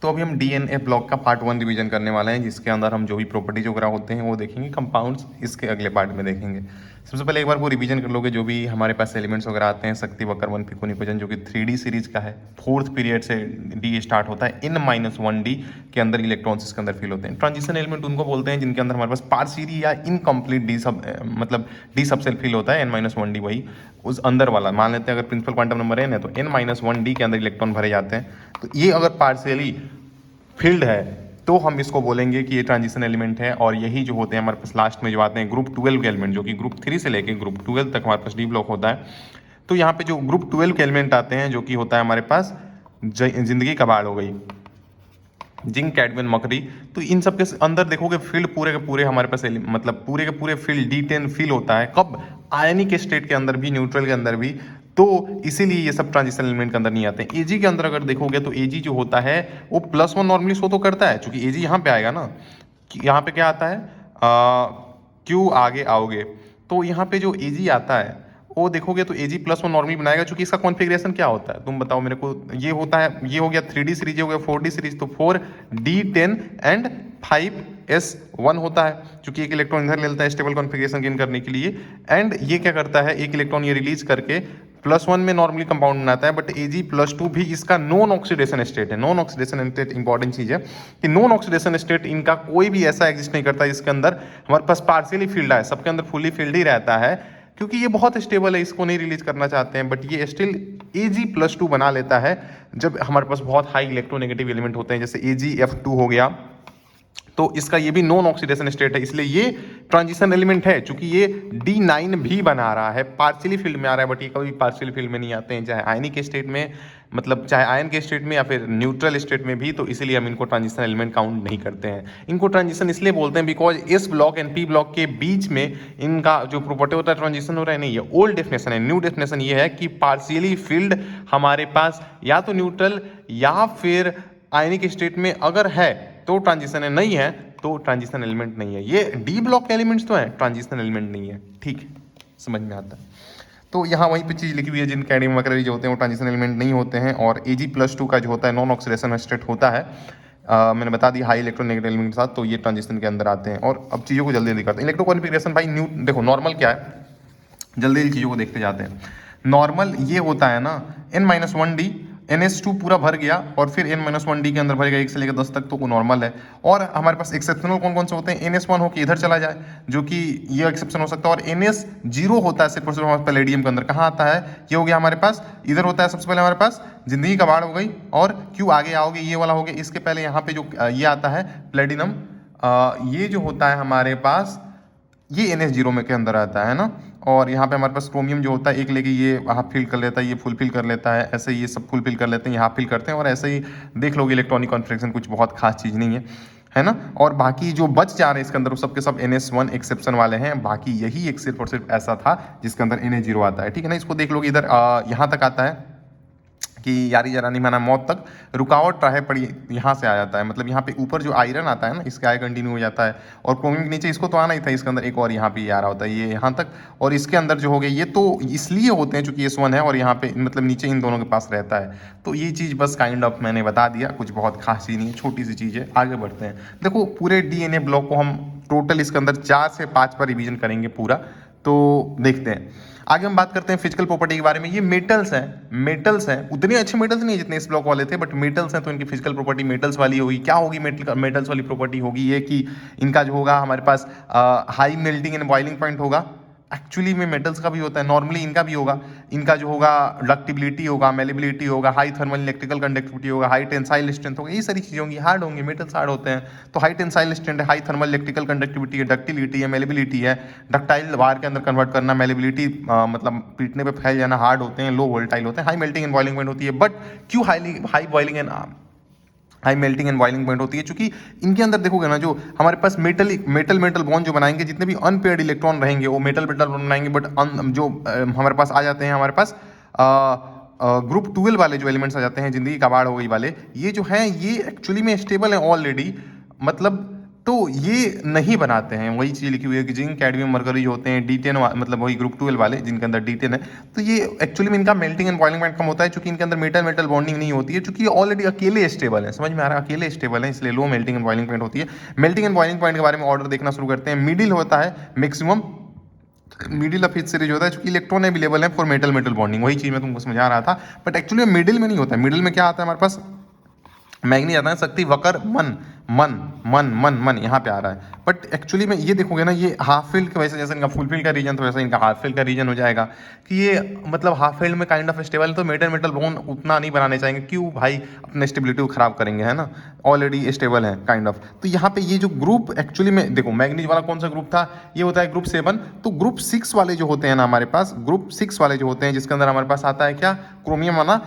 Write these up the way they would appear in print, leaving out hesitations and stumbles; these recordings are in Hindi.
तो अभी हम डीएनए ब्लॉक का पार्ट 1 रिवीजन करने वाले हैं, जिसके अंदर हम जो भी प्रॉपर्टीज वगैरह होते हैं वो देखेंगे, कंपाउंड्स इसके अगले पार्ट में देखेंगे। सबसे पहले एक बार वो रिवीजन कर लोगे जो भी हमारे पास एलिमेंट्स वगैरह आते हैं। शक्ति वक्र 1 पिकोनिकोजन जो कि 3D सीरीज का है, 4th पीरियड से डी स्टार्ट होता है। N-1D के अंदर इलेक्ट्रॉन्स इसके अंदर फिल होते हैं। ट्रांजिशन एलिमेंट उनको बोलते हैं जिनके अंदर हमारे पास पार्शियली या इनकम्प्लीट डी सब मतलब डी सबसेल फिल होता है। N-1D वही उस अंदर वाला मान लेते हैं। अगर प्रिंसिपल क्वांटम नंबर n है तो N-1D के अंदर इलेक्ट्रॉन भरे जाते हैं। तो ये अगर पार्शियली फील्ड है तो हम इसको बोलेंगे कि ये ट्रांजिशन एलिमेंट है। और यही जो होते हैं हमारे पास लास्ट में जो आते हैं ग्रुप 12 के एलिमेंट, जो कि ग्रुप 3 से लेके ग्रुप 12 तक हमारे पास डी ब्लॉक होता है। तो यहाँ पे जो ग्रुप 12 के एलिमेंट आते हैं जो कि होता है हमारे पास जिंदगी कबाड़ हो गई, जिंक, कैडमियम, मकड़ी। तो इन सब के अंदर देखोगे फील्ड पूरे के पूरे हमारे पास मतलब पूरे के पूरे फील्ड D10 फील होता है। कब? आयनिक स्टेट के अंदर भी, न्यूट्रल के अंदर भी। तो इसीलिए ये सब ट्रांजिशन एलिमेंट के अंदर नहीं आते हैं। Ag के अंदर अगर देखोगे तो Ag जो होता है वो +1 नॉर्मली शो तो करता है, चूंकि Ag यहाँ पे आएगा ना, यहाँ पे क्या आता है क्यों आगे आओगे तो यहाँ पे जो Ag आता है वो देखोगे तो Ag +1 नॉर्मली बनाएगा। चूंकि इसका कॉन्फ़िगरेशन क्या होता है तुम बताओ मेरे को। ये होता है, ये हो गया 3D सीरीज, ये हो गया 4D सीरीज। तो 4D10 एंड 5s1 होता है। चूंकि एक इलेक्ट्रॉन इधर ले लेता है स्टेबल कॉन्फ़िगरेशन गेन करने के लिए, एंड ये क्या करता है, एक इलेक्ट्रॉन ये रिलीज करके +1 में नॉर्मली कंपाउंड बनाता है। बट Ag+2 भी इसका नॉन ऑक्सीडेशन स्टेट है। नॉन ऑक्सीडेशन स्टेट इंपॉर्टेंट चीज है कि नॉन ऑक्सीडेशन स्टेट इनका कोई भी ऐसा एग्जिस्ट नहीं करता जिसके अंदर हमारे पास पार्शियली फील्ड है। सबके अंदर फुली फील्ड ही रहता है, क्योंकि ये बहुत स्टेबल है, इसको नहीं रिलीज करना चाहते हैं। बट ये स्टिल Ag+2 बना लेता है जब हमारे पास बहुत हाई इलेक्ट्रोनेगेटिव एलिमेंट होते हैं, जैसे AgF2 हो गया। तो इसका ये भी नॉन ऑक्सीडेशन स्टेट है, इसलिए ये ट्रांजिशन एलिमेंट है। चूंकि ये D9 भी बना रहा है, पार्शियली फील्ड में आ रहा है, बट ये कभी पार्शियली फील्ड में नहीं आते हैं, चाहे आयनिक स्टेट में, मतलब चाहे आयन के स्टेट में या फिर न्यूट्रल स्टेट में भी। तो इसीलिए हम इनको ट्रांजिशन एलिमेंट काउंट नहीं करते हैं। इनको ट्रांजिशन इसलिए बोलते हैं बिकॉज इस ब्लॉक एंड पी ब्लॉक के बीच में इनका जो प्रॉपर्टी होता है ट्रांजिशन हो रहा है, नहीं, ये ओल्ड डेफिनेशन है। न्यू डेफिनेशन ये है कि पार्शियली फील्ड हमारे पास या तो न्यूट्रल या फिर आयनिक स्टेट में अगर है तो ट्रांजिशन है, नहीं है तो ट्रांजिशन एलिमेंट नहीं है। ये डी ब्लॉक के एलिमेंट्स तो हैं, ट्रांजिशन एलिमेंट नहीं है। ठीक है, समझ में आता है। तो यहाँ वहीं पे चीज़ लिखी हुई है, जिन कैडमियम वगैरह जो होते हैं वो ट्रांजिशन एलिमेंट नहीं होते हैं। और Ag+2 का जो होता है नॉन ऑक्सीडेशन स्टेट होता है। मैंने बता दी हाई इलेक्ट्रोनेगेटिव एलिमेंट के साथ, तो ये ट्रांजिशन के अंदर आते हैं। और अब चीज़ों को जल्दी दिखाते हैं। इलेक्ट्रो कॉन्फिगरेशन भाई न्यू देखो, नॉर्मल क्या है, जल्दी चीज़ों को देखते जाते हैं। नॉर्मल ये होता है ना, N-1D NH2 पूरा भर गया और फिर N-1D के अंदर भरेगा 1 से लेकर 10 तक, तो वो नॉर्मल है। और हमारे पास एक्सेप्शनल कौन कौन से होते हैं, NS1 हो के इधर चला जाए, जो कि ये एक्सेप्शन हो सकता है। और NS0 होता है सिर्फ और सिर्फ हमारे पैलेडियम के अंदर। कहाँ आता है, ये हो गया हमारे पास, इधर होता है सबसे पहले हमारे पास जिंदगी कबाड़ हो गई, और क्यों आगे आओगे ये वाला हो गया। इसके पहले यहाँ पे जो ये आता है प्लेटिनम, ये जो होता है हमारे पास ये NH0 में के अंदर आता है ना। और यहाँ पे हमारे पास क्रोमियम जो होता है, एक लेके ये हाफ फिल कर लेता है, ये फुल फिल कर लेता है, ऐसे ये सब फुल फिल कर लेते हैं, ये हाफ फिल करते हैं। और ऐसे ही देख लोगे इलेक्ट्रॉनिक कॉन्फ़िगरेशन कुछ बहुत खास चीज़ नहीं है ना। और बाकी जो बच जा रहे हैं इसके अंदर वो सबके सब NS1 एक्सेप्शन वाले हैं। बाकी यही एक सिर्फ और सिर्फ ऐसा था जिसके अंदर NH0 आता है, ठीक है ना। इसको देख लोगे इधर यहाँ तक आता है कि यारी जरा नहीं माना मौत तक, रुकावट राहे पड़ी यहाँ से आ जाता है। मतलब यहाँ पे ऊपर जो आयरन आता है ना, इसका आय कंटिन्यू हो जाता है। और क्रोमियम के नीचे इसको तो आना ही था, इसके अंदर एक और यहाँ पे आ रहा होता है, ये यहाँ तक। और इसके अंदर जो हो गया, ये तो इसलिए होते हैं चूंकि S1 है और यहाँ पे मतलब नीचे इन दोनों के पास रहता है। तो ये चीज़ बस काइंड ऑफ मैंने बता दिया, कुछ बहुत खास चीज़ नहीं है, छोटी सी चीज़ है। आगे बढ़ते हैं। देखो पूरे DNA ब्लॉक को हम टोटल इसके अंदर 4 से 5 बार रिवीजन करेंगे पूरा, तो देखते हैं। आगे हम बात करते हैं फिजिकल प्रॉपर्टी के बारे में। ये मेटल्स हैं, उतने अच्छे मेटल्स नहीं है जितने इस ब्लॉक वाले थे, बट मेटल्स हैं तो इनकी फिजिकल प्रॉपर्टी मेटल्स वाली होगी। क्या होगी मेटल्स वाली प्रॉपर्टी होगी ये कि इनका जो होगा हमारे पास high melting and boiling point होगा। एक्चुअली में मेटल्स का भी होता है, नॉर्मली इनका भी होगा। इनका जो होगा डक्टिबिलिटी होगा, मेलेबिलिटी होगा, हाई थर्मल इलेक्ट्रिकल कंडक्टिविटी होगा, हाई टेंसाइल स्ट्रेंथ होगा, ये सारी चीज़ें होंगी। हार्ड होंगे, मेटल्स हार्ड होते हैं, तो हाई टेंसाइल स्ट्रेंथ है, हाई थर्मल इलेक्ट्रिकल कंडक्टिविटी है, डक्टिलिटी है, मेलेबिलिटी है। डक्टाइल वायर के अंदर कन्वर्ट करना, मेलेबिलिटी मतलब पीटने पर फैल जाना, हार्ड होते हैं, लो वोल्टाइल होते हैं, high melting and boiling point होती है। बट क्यों high melting and boiling point होती है, क्योंकि इनके अंदर देखोगे ना, जो हमारे पास मेटल बॉन्ड जो बनाएंगे, जितने भी अनपेयर्ड इलेक्ट्रॉन रहेंगे वो मेटल बॉन्ड बनाएंगे। बट जो हमारे पास आ जाते हैं, हमारे पास ग्रुप 12 वाले जो एलिमेंट्स आ जाते हैं, जिंदगी कबाड़ हो गई वाले, ये जो हैं ये एक्चुअली में स्टेबल है ऑलरेडी। मतलब तो ये नहीं बनाते हैं, वही चीज़ लिखी हुई है कि जिंक कैडमियम मरकरी जो होते हैं D10 मतलब वही ग्रुप 12 वाले जिनके अंदर D10 है, तो ये एक्चुअली में इनका मेल्टिंग एंड बॉइलिंग पॉइंट कम होता है, क्योंकि इनके अंदर मेटल मेटल बॉन्डिंग नहीं होती है, क्योंकि ऑलरेडी अकेले स्टेबल है, समझ में आ रहा है, अकेले स्टेबल है, इसलिए low melting and boiling point होती है। मेल्टिंग एंड बॉइलिंग पॉइंट के बारे में ऑर्डर देखना शुरू करते हैं। मिडिल होता है maximum, middle of each series होता है, क्योंकि इलेक्ट्रॉन अवेलेबल है फॉर मेटल मेटल बॉन्डिंग, वही चीज़ मैं तुमको समझा रहा था। बट एक्चुअली मिडिल में नहीं होता है, मिडिल में क्या आता है हमारे पास, मैग्नीज आता है, शक्ति वक्र मन मन मन मन मन यहाँ पे आ रहा है। बट एक्चुअली में ये देखोगे ना, ये हाफ फील्ड के वैसे जैसे इनका फुल फील्ड का रीजन, तो वैसा इनका हाफ फील्ड का रीजन हो जाएगा कि ये मतलब हाफ फील्ड में काइंड ऑफ स्टेबल, तो मेटल मेटल बॉन्ड उतना नहीं बनाने चाहेंगे, क्यों भाई, अपने स्टेबिलिटी को खराब करेंगे, है ना, ऑलरेडी स्टेबल है काइंड ऑफ। तो यहाँ पे ये जो ग्रुप एक्चुअली में देखो, मैग्नीज वाला कौन सा ग्रुप था, ये होता है ग्रुप 7। तो ग्रुप 6 वाले जो होते हैं ना हमारे पास, ग्रुप 6 वाले जो होते हैं, जिसके अंदर हमारे पास आता है क्या, क्रोमियम वाला,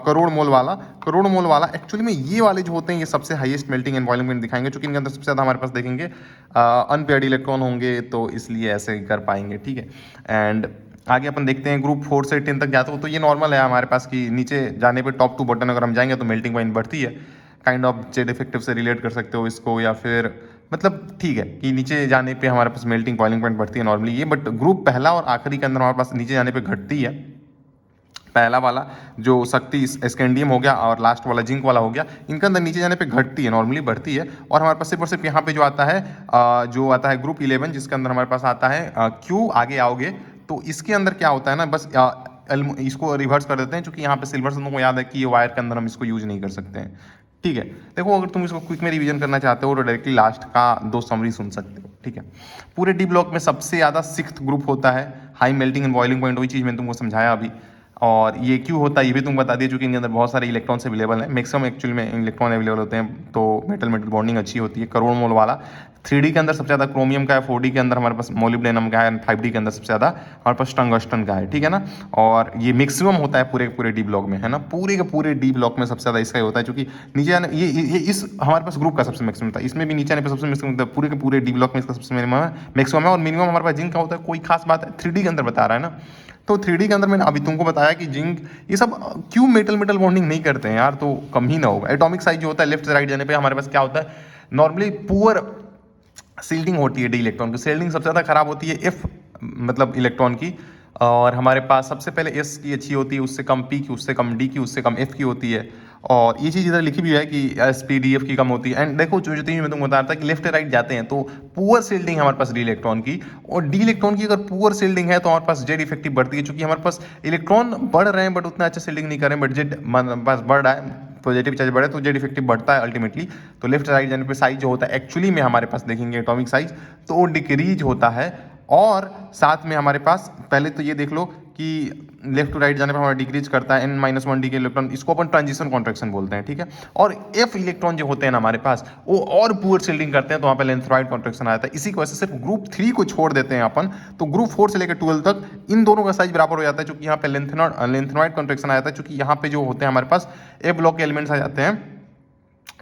करोड़ मोल वाला एक्चुअली में ये वाले जो होते हैं, ये सबसे highest melting and boiling point दिखाएंगे, क्योंकि इनके अंदर सबसे ज़्यादा हमारे पास देखेंगे अनपेयर्ड इलेक्ट्रॉन होंगे, तो इसलिए ऐसे कर पाएंगे, ठीक है। एंड आगे अपन देखते हैं ग्रुप 4 से 10 तक जाते हो, तो ये नॉर्मल है हमारे पास कि नीचे जाने पे टॉप 2 बटन अगर हम जाएंगे तो मेल्टिंग पॉइंट बढ़ती है, काइंड ऑफ जेड इफेक्टिव से रिलेट कर सकते हो इसको, या फिर मतलब ठीक है कि नीचे जाने पे हमारे पास मेल्टिंग बॉइलिंग पॉइंट बढ़ती है नॉर्मली ये। बट ग्रुप पहला और आखिरी के अंदर हमारे पास नीचे जाने पे घटती है। पहला वाला जो शक्ति स्कैंडियम हो गया और लास्ट वाला जिंक वाला हो गया, इनके अंदर नीचे जाने पे घटती है, नॉर्मली बढ़ती है। और हमारे पास सिर्फ और सिर्फ यहाँ पे जो आता है ग्रुप 11, जिसके अंदर हमारे पास आता है क्यू, आगे आओगे तो इसके अंदर क्या होता है ना, बस इसको रिवर्स कर देते हैं, क्योंकि यहाँ पे सिल्वर से तुमको याद है कि ये वायर के अंदर हम इसको यूज नहीं कर सकते हैं, ठीक है। देखो अगर तुम इसको क्विक में रिवीजन करना चाहते हो तो डायरेक्टली लास्ट का 2 समरी सुन सकते हो, ठीक है। पूरे डी ब्लॉक में सबसे ज़्यादा 6th ग्रुप होता है, high melting and boiling point, वही चीज़ मैंने तुमको समझाया अभी। और ये क्यों होता है ये भी तुम बता दिए, क्योंकि इनके अंदर बहुत सारे इलेक्ट्रॉन्स अवेलेबल हैं, मैक्सिमम एक्चुअली में इलेक्ट्रॉन अवेलेबल होते हैं, तो मेटल मेटल बॉन्डिंग अच्छी होती है। करोड़ मोल वाला 3D के अंदर सबसे ज़्यादा क्रोमियम का है, 4D के अंदर हमारे पास मोलिब्डेनम का है, 5D के अंदर सबसे ज़्यादा हमारे पास टंगस्टन का है, ठीक है ना। और ये मैक्सिमम होता है पूरे पूरे डी ब्लॉक में, है ना, पूरे के पूरे डी ब्लॉक में सबसे ज़्यादा इसका ही होता है, क्योंकि नीचे आने ये इस हमारे पास ग्रुप का सबसे मैक्सिमम था, इसमें भी नीचे आने पर सबसे मैक्सिमम होता है, पूरे के पूरे डी ब्लॉक में इसका सबसे मैक्सिमम है। और मिनिमम हमारे पास जिंक का होता है, कोई खास बात है 3D के अंदर बता रहा है ना, तो 3D के अंदर मैंने अभी तुमको बताया कि जिंक ये सब क्यों मेटल मेटल बॉन्डिंग नहीं करते हैं यार, तो कम ही ना होगा। एटॉमिक साइज जो होता है लेफ्ट से राइट जाने पे हमारे पास क्या होता है, नॉर्मली पुअर सील्डिंग होती है डी इलेक्ट्रॉन की, सील्डिंग सबसे ज़्यादा खराब होती है एफ मतलब इलेक्ट्रॉन की, और हमारे पास सबसे पहले एस की अच्छी होती है, उससे कम पी की, उससे कम डी की, उससे कम एफ की होती है। और ये चीज़ इधर लिखी भी है कि एस पी डी एफ की कम होती है। एंड देखो जो चीज़ मैं तुमको बता रहा था कि लेफ्ट राइट जाते हैं तो पुअर सील्डिंग हमारे पास डी इलेक्ट्रॉन की, और डी इलेक्ट्रॉन की अगर पुअर सील्डिंग है तो हमारे पास जेड इफेक्टिव बढ़ती है, क्योंकि हमारे पास इलेक्ट्रॉन बढ़ रहे हैं बट उतना अच्छा सील्डिंग नहीं कर रहे हैं, बट जेड पास बढ़ रहा है, पॉजिटिव चार्ज बढ़े तो जेड इफेक्टिव बढ़ता है अल्टीमेटली। तो लेफ्ट राइट जाने पे साइज जो होता है एक्चुअली में हमारे पास देखेंगे एटॉमिक साइज तो वो डिक्रीज होता है। और साथ में हमारे पास पहले तो ये देख लो कि लेफ्ट टू राइट जाने पर हमारा डिक्रीज करता है n-1d के इलेक्ट्रॉन, इसको अपन ट्रांजिशन कॉन्ट्रैक्शन बोलते हैं, ठीक है। और f इलेक्ट्रॉन जो होते हैं ना हमारे पास वो और पुअर सील्डिंग करते हैं, तो वहाँ पे लेंथरॉइड कॉन्ट्रैक्शन आता है। इसी की वजह से सिर्फ ग्रुप 3 को छोड़ देते हैं अपन, तो ग्रुप 4 से लेकर 12 तक इन दोनों का साइज बराबर हो जाता है, क्योंकि यहाँ पे लेंथेनॉइड कॉन्ट्रैक्शन आ जाता है, क्योंकि यहाँ पे जो होते हैं हमारे पास ए ब्लॉक के एलिमेंट्स आ जाते हैं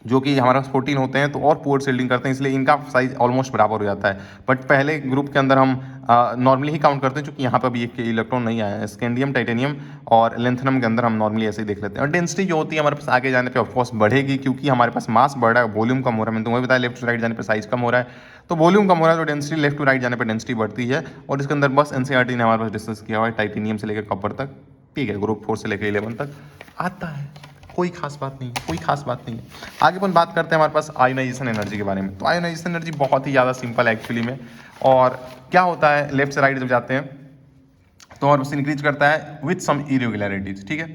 जो कि हमारे पास 14 होते हैं, तो और पुअर सील्डिंग करते हैं, इसलिए इनका साइज ऑलमोस्ट बराबर हो जाता है। बट पहले ग्रुप के अंदर हम नॉर्मली ही काउंट करते हैं, क्योंकि यहाँ पर भी एक इलेक्ट्रॉन नहीं आया है। स्कैंडियम, टाइटेनियम और लेंथेनम के अंदर हम नॉर्मली ऐसे ही देख लेते हैं। और डेंसिटी जो होती है हमारे पास आगे जाने पे ऑफकोर्स बढ़ेगी, क्योंकि हमारे पास मास बढ़ रहा है, वॉल्यूम कम हो रहा है। मैंने तुम्हें बताया लेफ्ट टू राइट जाने पर साइज कम हो रहा है, तो वॉल्यूम कम हो रहा है, तो डेंसिटी लेफ्ट टू राइट जाने पर डेंसिटी बढ़ती है। और इसके अंदर बस एनसीईआरटी ने हमारे पास डिस्कस किया हुआ है टाइटेनियम से लेकर कॉपर तक, ठीक है, ग्रुप 4 से लेकर 11 तक आता है, कोई खास बात नहीं है, कोई खास बात नहीं है। आगे अपन बात करते हैं हमारे पास आयोनाइजेशन एनर्जी के बारे में। तो आयोनाइजेशन एनर्जी बहुत ही ज़्यादा सिंपल है एक्चुअली में। और क्या होता है, लेफ्ट से राइट जब जाते हैं तो और उससे इंक्रीज करता है विथ सम इरेगुलरिटीज, ठीक है,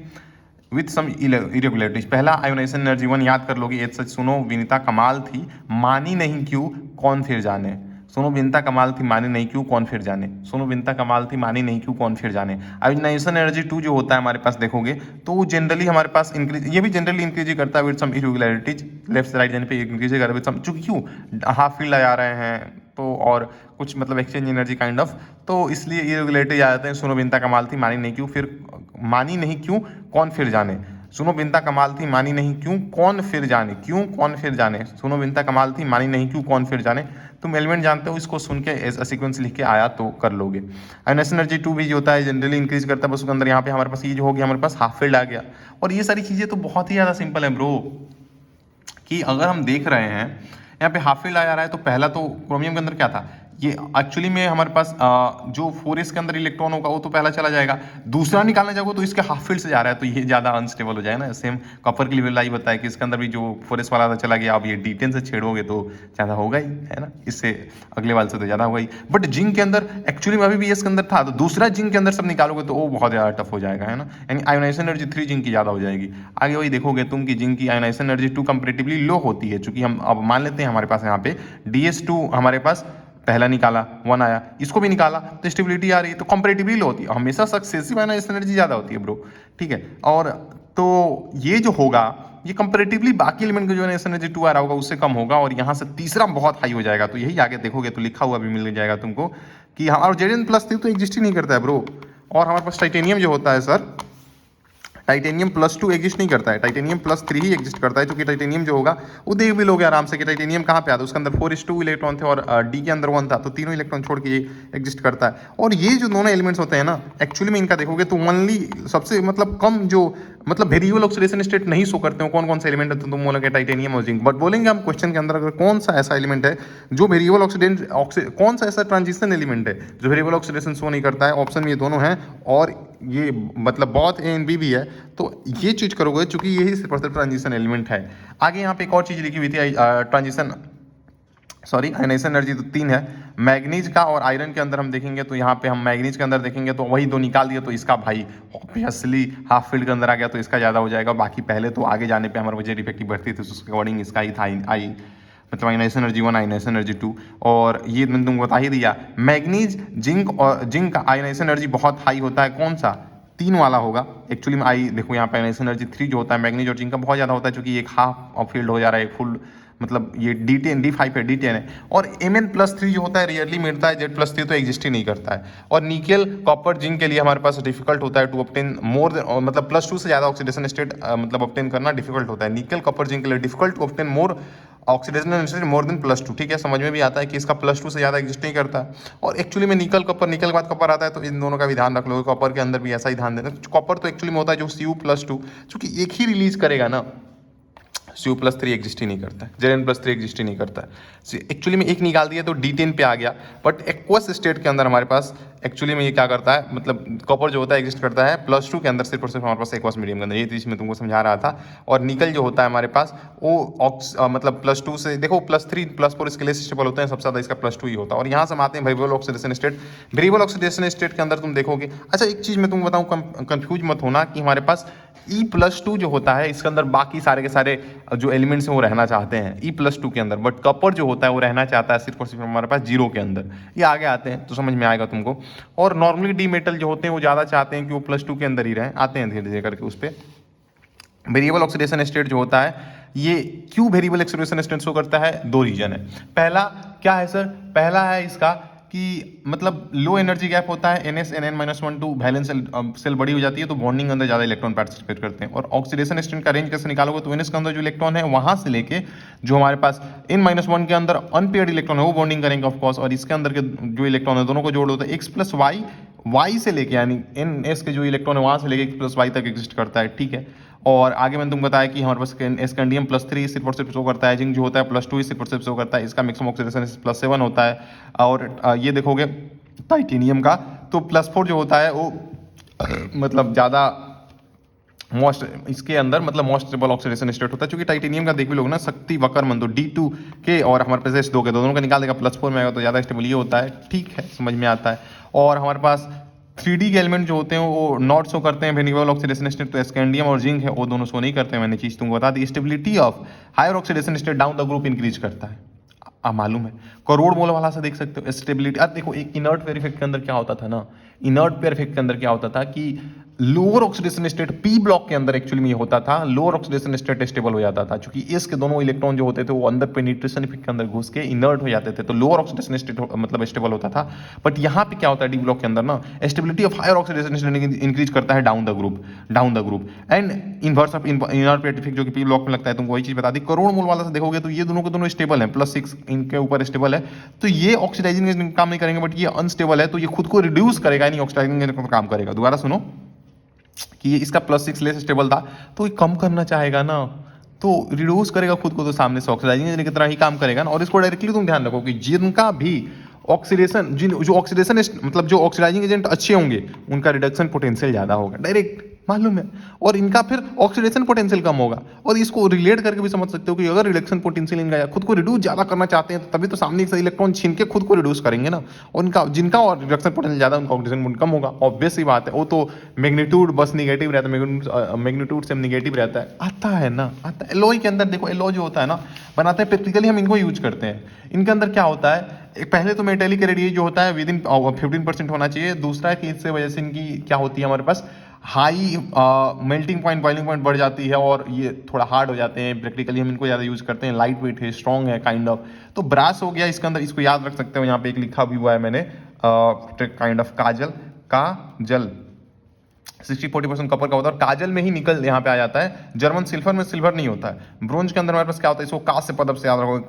विथ सम इरेगुलरिटीज। पहला आयोनाइजेशन एनर्जी 1 याद कर लोगे, एक सच सुनो विनीता कमाल थी मानी नहीं क्यों कौन फिर जाने, सुनो विनीता कमाल थी मानी नहीं क्यों कौन फिर जाने, सुनो विनीता कमाल थी मानी नहीं क्यों कौन फिर जाने। आयोनाइजेशन एनर्जी 2 जो होता है हमारे पास देखोगे तो वो जनरली हमारे पास इंक्रीज, ये भी जनरली इंक्रीज ही करता है विद सम इरेगुलरिटीज, लेफ्ट से राइट जाने पे इंक्रीज करता है विद सम, चूंकि क्यों हाफ फील्ड आ रहे हैं तो और कुछ मतलब एक्सचेंज एनर्जी काइंड ऑफ, तो इसलिए इरेगुलरिटीज आ जाते हैं। सुनो विनीता कमाल थी मानी नहीं क्यों, फिर मानी नहीं क्यों कौन फिर जाने, सुनो विनीता कमाल थी मानी नहीं क्यों कौन फिर जाने, क्यों कौन फिर जाने, सुनो विनीता कमाल थी मानी नहीं क्यों कौन फिर जाने। तुम एलिमेंट जानते हो, इसको सुन के एज सीक्वेंस लिख के आया तो कर लोगे। आयोनाइजेशन एनर्जी 2 भी जो होता है जनरली इंक्रीज करता है, बस उसके अंदर यहाँ पे हमारे पास ये जो हो गया हमारे पास हाफ फील्ड आ गया। और ये सारी चीज़ें तो बहुत ही ज़्यादा सिंपल है ब्रो, कि अगर हम देख रहे हैं यहाँ पे हाफ फील्ड आ रहा है, तो पहला तो क्रोमियम के अंदर क्या था, ये एक्चुअली में हमारे पास जो 4s के अंदर इलेक्ट्रॉन होगा वो तो पहला चला जाएगा, दूसरा निकालने जाओगे तो इसके हाफ फील्ड से जा रहा है, तो ये ज़्यादा अनस्टेबल हो जाएगा ना। सेम कॉपर के लिए लाई बताया कि इसके अंदर भी जो 4s वाला चला गया, अब ये D10 से छेड़ोगे तो ज़्यादा होगा ही, है ना, इससे अगले वाले से तो ज़्यादा होगा ही। बट जिंक के अंदर एक्चुअली में अभी भी इसके अंदर था, तो दूसरा जिंक के अंदर सब निकालोगे तो वो बहुत ज़्यादा टफ हो जाएगा, है ना, यानी आयोनाइजेशन एनर्जी 3 जिंक की ज़्यादा हो जाएगी। आगे वही देखोगे तुम कि जिंक की आयोनाइजेशन एनर्जी 2 कंपेरेटिवली लो होती है, चूंकि हम अब मान लेते हैं हमारे पास यहाँ पे DS2 हमारे पास पहला निकाला 1 आया, इसको भी निकाला तो स्टेबिलिटी आ रही है, तो कंपैरेटिवली लो होती है, हमेशा सक्सेसिव आयोनाइजेशन एनर्जी ज़्यादा होती है ब्रो, ठीक है। और तो ये जो होगा ये कंपैरेटिवली बाकी एलिमेंट का जो आयोनाइजेशन एनर्जी 2 आ रहा होगा उससे कम होगा, और यहाँ से तीसरा बहुत हाई हो जाएगा। तो यही आगे देखोगे तो लिखा हुआ भी मिल जाएगा तुमको कि हाँ, और Zn+3 तो एग्जिस्ट ही नहीं करता है ब्रो। और हमारे पास टाइटेनियम जो होता है सर, टाइटेनियम +2 एग्जिस्ट नहीं करता है, टाइटेनियम +3 ही एग्जिस्ट करता है, क्योंकि टाइटेनियम जो होगा वो देख भी लोगे आराम से कि टाइटेनियम कहाँ पे आता है, उसके अंदर 4s2 इलेक्ट्रॉन थे और D के अंदर 1 था, तो तीनों इलेक्ट्रॉन छोड़ के ये एग्जिस्ट करता है। और ये जो दोनों एलिमेंट्स होते हैं ना, एक्चुअली में इनका देखोगे तो ओनली सबसे मतलब कम जो मतलब वेरिएबल ऑक्सीडेशन स्टेट नहीं शो करते हो, कौन कौन से एलिमेंट है, तो तुम बोलोगे टाइटेनियम और जिंक। बट बोलेंगे हम क्वेश्चन के अंदर अगर कौन सा ऐसा एलिमेंट है जो वेरिएबल ऑक्सीडेंट कौन सा ऐसा ट्रांजिशन एलिमेंट है जो वेरिएबल ऑक्सीडेशन शो नहीं करता है, ऑप्शन में ये दोनों हैं, और ये मतलब बहुत A and B भी है, तो ये चीज करोगे चूंकि यही सिर्फ ट्रांजिशन एलिमेंट है। आगे यहाँ पे एक और चीज लिखी हुई थी ट्रांजिशन आयनाइजेशन एनर्जी तो 3 है, मैग्नीज का और आयरन के अंदर हम देखेंगे तो यहाँ पे हम मैग्नीज के अंदर देखेंगे तो वही दो निकाल दिए, तो इसका भाई ऑब्वियसली हाफ फील्ड के अंदर आ गया तो इसका ज़्यादा हो जाएगा। बाकी पहले तो आगे जाने पे हमारे वजह इफेक्टिव बढ़ती थी, उसके अकॉर्डिंग इसका ही था आई मतलब आयनाइजेशन एनर्जी 1 आयनाइजेशन एनर्जी 2, और ये मैंने तुमको बता ही दिया। मैग्नीज जिंक का आयनाइजेशन एनर्जी बहुत हाई होता है, कौन सा 3 वाला होगा एक्चुअली में। आई देखो यहाँ पे आयनाइजेशन एनर्जी 3 जो होता है मैग्नीज और जिंक का बहुत ज़्यादा होता है, क्योंकि एक हाफ ऑफ फील्ड हो जा रहा है, एक फुल मतलब ये D10 D5 है D10 है। और Mn+3 जो होता है रियरली मिलता है, Z+3 तो एग्जिस्ट ही नहीं करता है। और निकल कॉपर जिंक के लिए हमारे पास डिफिकल्ट होता है टू ऑब्टेन मोर मतलब +2 से ज़्यादा ऑक्सीडेशन स्टेट मतलब ऑब्टेन करना डिफिकल्ट होता है। निकल कॉपर जिंक के लिए difficult to obtain more oxidation state more than +2, ठीक है, समझ में भी आता है कि इसका +2 से ज़्यादा एग्जिस्ट नहीं करता। और एक्चुअली में निकल के बाद कॉपर आता है, तो इन दोनों का भी ध्यान रख लो, कॉपर के अंदर भी ऐसा ही ध्यान देना। कॉपर तो एक्चुअली में होता है जो Cu+2, चूंकि एक ही रिलीज करेगा ना, Cu+3 एग्जिस्ट ही नहीं करता है, Zn+3 एग्जिस्ट ही नहीं करता है। एक्चुअली में एक निकाल दिया तो D10 पे आ गया, बट एक्वस स्टेट के अंदर हमारे पास एक्चुअली में ये क्या करता है, मतलब कॉपर जो होता है एग्जिस्ट करता है +2 के अंदर सिर्फ और सिर्फ हमारे पास एक्वस मीडियम के अंदर, ये चीज़ मैं तुमको समझा रहा था। और निकल जो होता है हमारे पास वो मतलब +2 से देखो +3 +4 इसके लिए स्टेबल होते हैं, सबसे ज़्यादा इसका +2 ही होता है। और यहाँ से हम आते हैं variable oxidation state. Variable oxidation state के अंदर तुम देखोगे, अच्छा एक चीज़ मैं तुमको बताऊँ, कंफ्यूज मत होना कि हमारे पास E+2 जो होता है इसके अंदर बाकी सारे के सारे जो एलिमेंट्स हैं वो रहना चाहते हैं E+2 के अंदर, बट कॉपर जो होता है वो रहना चाहता है सिर्फ और सिर्फ हमारे पास 0 के अंदर। ये आगे आते हैं तो समझ में आएगा तुमको। और नॉर्मली डी मेटल जो होते हैं वो ज़्यादा चाहते हैं कि वो +2 के अंदर ही रहें, आते हैं धीरे धीरे करके उस पर। वेरिएबल ऑक्सीडेशन स्टेट जो होता है ये क्यों वेरिएबल ऑक्सीडेशन स्टेट शो करता है, 2 रीजन है। पहला क्या है सर, पहला है इसका कि मतलब लो एनर्जी गैप होता है, NS/N-1 2 वैलेंस सेल बड़ी हो जाती है, तो बॉन्डिंग के अंदर ज़्यादा इलेक्ट्रॉन पार्टिसिपेट करते हैं। और ऑक्सीडेशन स्टेट का रेंज कैसे निकालोगे, तो NS के अंदर जो इलेक्ट्रॉन है वहाँ से लेके जो हमारे पास N-1 के अंदर अनपेयर्ड इलेक्ट्रॉन है वो बॉन्डिंग करेंगे ऑफकोर्स, और इसके अंदर के जो इलेक्ट्रॉन है दोनों को जोड़ होता है X+Y, Y से लेके यानी NS के जो इलेक्ट्रॉन है वहाँ से लेके X+Y तक एग्जिस्ट करता है, ठीक है। और आगे मैंने तुमको बताया कि हमारे पास स्कैंडियम +3 सिर्फ और सिर्फ शो करता है, जिंक जो होता है +2 ही सिर्फ और सिर्फ शो करता है, इसका मैक्सिमम ऑक्सीडेशन +7 होता है। और ये देखोगे टाइटेनियम का तो +4 जो होता है वो मतलब ज़्यादा मोस्ट इसके अंदर मतलब मोस्ट स्टेबल ऑक्सीडेशन स्टेट होता है, क्योंकि टाइटेनियम का देख भी लोग ना शक्ति वक्रमन तो D2 के और हमारे पास S2 के दोनों का निकाल देगा +4 में आएगा तो ज़्यादा स्टेबल ये होता है, ठीक है, समझ में आता है। और हमारे पास 3D के एलिमेंट जो होते हैं वो नॉट शो करते हैं वेरिएबल ऑक्सीडेशन स्टेट, तो स्कैंडियम और जिंक है वो दोनों शो नहीं करते हैं। मैंने चीज़ तुमको बता दी, stability of higher oxidation state down the group increase करता है, मालूम है। करोड़ मोल वाला से देख सकते हो स्टेबिलिटी। अब देखो एक इनर्ट पेयर इफेक्ट के अंदर क्या होता था ना, इनर्ट पेयर इफेक्ट के अंदर क्या होता था कि lower oxidation state P block के अंदर एक्चुअली में ये होता था, लोअर ऑक्सीडेशन स्टेट स्टेबल हो जाता था, क्योंकि S के दोनों इलेक्ट्रॉन जो होते थे वो अंदर पेनिट्रेशन इफेक्ट के अंदर घुस के इनर्ट हो जाते थे, तो लोअर ऑक्सीडेशन स्टेट मतलब स्टेबल होता था। बट यहाँ पे क्या होता है D ब्लॉक के अंदर ना, stability of higher oxidation state increase करता है down the group and inverse of inert pair effect जो कि P ब्लॉक में लगता है, तुमको वही चीज बता दी। करोड़ मोल वाला से देखोगे तो ये दोनों के दोनों स्टेबल है, +6 इनके ऊपर स्टेबल है, तो ये ऑक्सीडाइजिंग काम नहीं करेंगे, बट ये अनस्टेबल है तो ये खुद को रिड्यूस करेगा, यानी ऑक्सीडाइजिंग काम करेगा। दोबारा सुनो कि ये इसका +6 लेस स्टेबल था तो ये कम करना चाहेगा ना, तो रिड्यूस करेगा खुद को, तो सामने से ऑक्सीडाइजिंग एजेंट की तरह ही काम करेगा ना। और इसको डायरेक्टली तुम ध्यान रखो कि जिनका भी ऑक्सीडेशन, जो ऑक्सीडेशन मतलब जो ऑक्सीडाइजिंग एजेंट अच्छे होंगे उनका रिडक्शन पोटेंशियल ज़्यादा होगा, डायरेक्ट मालूम है। और इनका फिर ऑक्सीडेशन पोटेंशियल कम होगा। और इसको रिलेट करके भी समझ सकते हो कि अगर रिडक्शन पोटेंशियल इनका खुद को रिड्यूस ज़्यादा करना चाहते हैं तो तभी तो सामने से इलेक्ट्रॉन छीन के खुद को रिड्यूस करेंगे ना। और इनका जिनका और रिडक्शन पोटेंशियल ज़्यादा उनका ऑक्सीडेशन पोटेंशियल कम होगा, ऑब्वियस सी बात है। वो तो मैग्नीट्यूड बस निगेटिव रहता है, मैग्नीट्यूड से निगेटिव रहता है, आता है ना, आता है। एलॉय के अंदर देखो, एलॉय जो होता है ना बनाते हैं प्रैक्टिकली, हम इनको यूज करते हैं। इनके अंदर क्या होता है, पहले तो मेटेलिक रेडियस जो होता है विद इन 15% होना चाहिए। दूसरा है कि इससे वजह से इनकी क्या होती है, हमारे पास high melting point, boiling point बढ़ जाती है और ये थोड़ा हार्ड हो जाते हैं। प्रैक्टिकली हम इनको ज़्यादा यूज करते हैं, लाइट वेट है, स्ट्रॉन्ग है काइंड ऑफ। तो ब्रास हो गया इसके अंदर, इसको याद रख सकते हो। यहाँ पे एक लिखा भी हुआ है मैंने, काइंड ऑफ काजल 60-40% कॉपर का होता है। और काजल में ही निकल यहाँ पे आ जाता है। जर्मन सिल्वर में सिल्वर नहीं होता है। ब्रोंज के अंदर हमारे पास क्या होता है, इसको कांस्य पदक से याद रखोगे,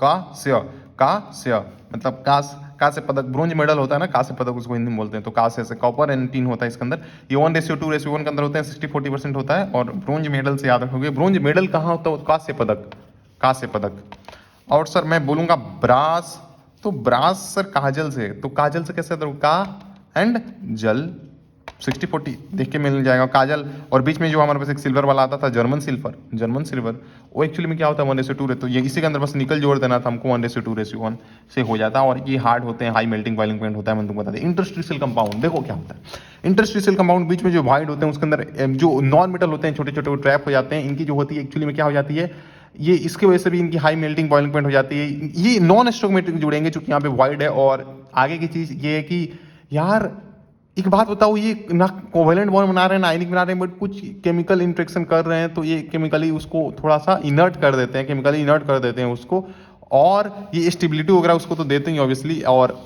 कांस्य मतलब कांस्य पदक। ब्रोंज मेडल होता है ना, कांस्य पदक उसको हिंदी में बोलते हैं। तो कांस्य से कॉपर एंड टिन होता है इसके अंदर। ये 1:2:1 के अंदर होते हैं, 60-40% होता है। और ब्रोंज मेडल से याद रखोगे। ब्रोंज मेडल कहाँ होता है, कांस्य पदक, कांस्य पदक। और सर मैं बोलूंगा ब्रास, तो ब्रास सर काजल से, तो काजल से कैसे, का एंड जल 60-40 देख के मिल जाएगा काजल। और बीच में जो हमारे पास एक सिल्वर वाला आता था, जर्मन सिल्वर, वो एक्चुअली में क्या होता है 1:2। तो ये इसी के अंदर बस निकल जोड़ देना था हमको, 1:2:1 से हो जाता है। और ये हार्ड होते हैं, हाई मेल्टिंग बॉइलिंग पॉइंट होता है। मैंने तुमको बता दिया। इंटरस्टिशियल कंपाउंड देखो क्या होता है। इंटरस्टिशियल कंपाउंड बीच में जो वाइड होते हैं उसके अंदर जो नॉन मेटल होते हैं, छोटे छोटे ट्रैप हो जाते हैं। इनकी जो होती है एक्चुअली में क्या हो जाती है, ये इसकी वजह से भी इनकी हाई मेल्टिंग बॉइलिंग पॉइंट हो जाती है। ये नॉन स्टोमेट्रिक जुड़ेंगे चूंकि यहाँ पे वाइड है। और आगे की चीज ये है कि यार एक बात बताओ, ये ना कोवेलेंट बॉन्ड बना रहे हैं ना आयनिक बना रहे हैं, बट कुछ केमिकल इंट्रेक्शन कर रहे हैं। तो ये केमिकली उसको थोड़ा सा इनर्ट कर देते हैं, केमिकली इनर्ट कर देते हैं उसको। और ये स्टेबिलिटी वगैरह उसको तो देते ही ऑब्वियसली। और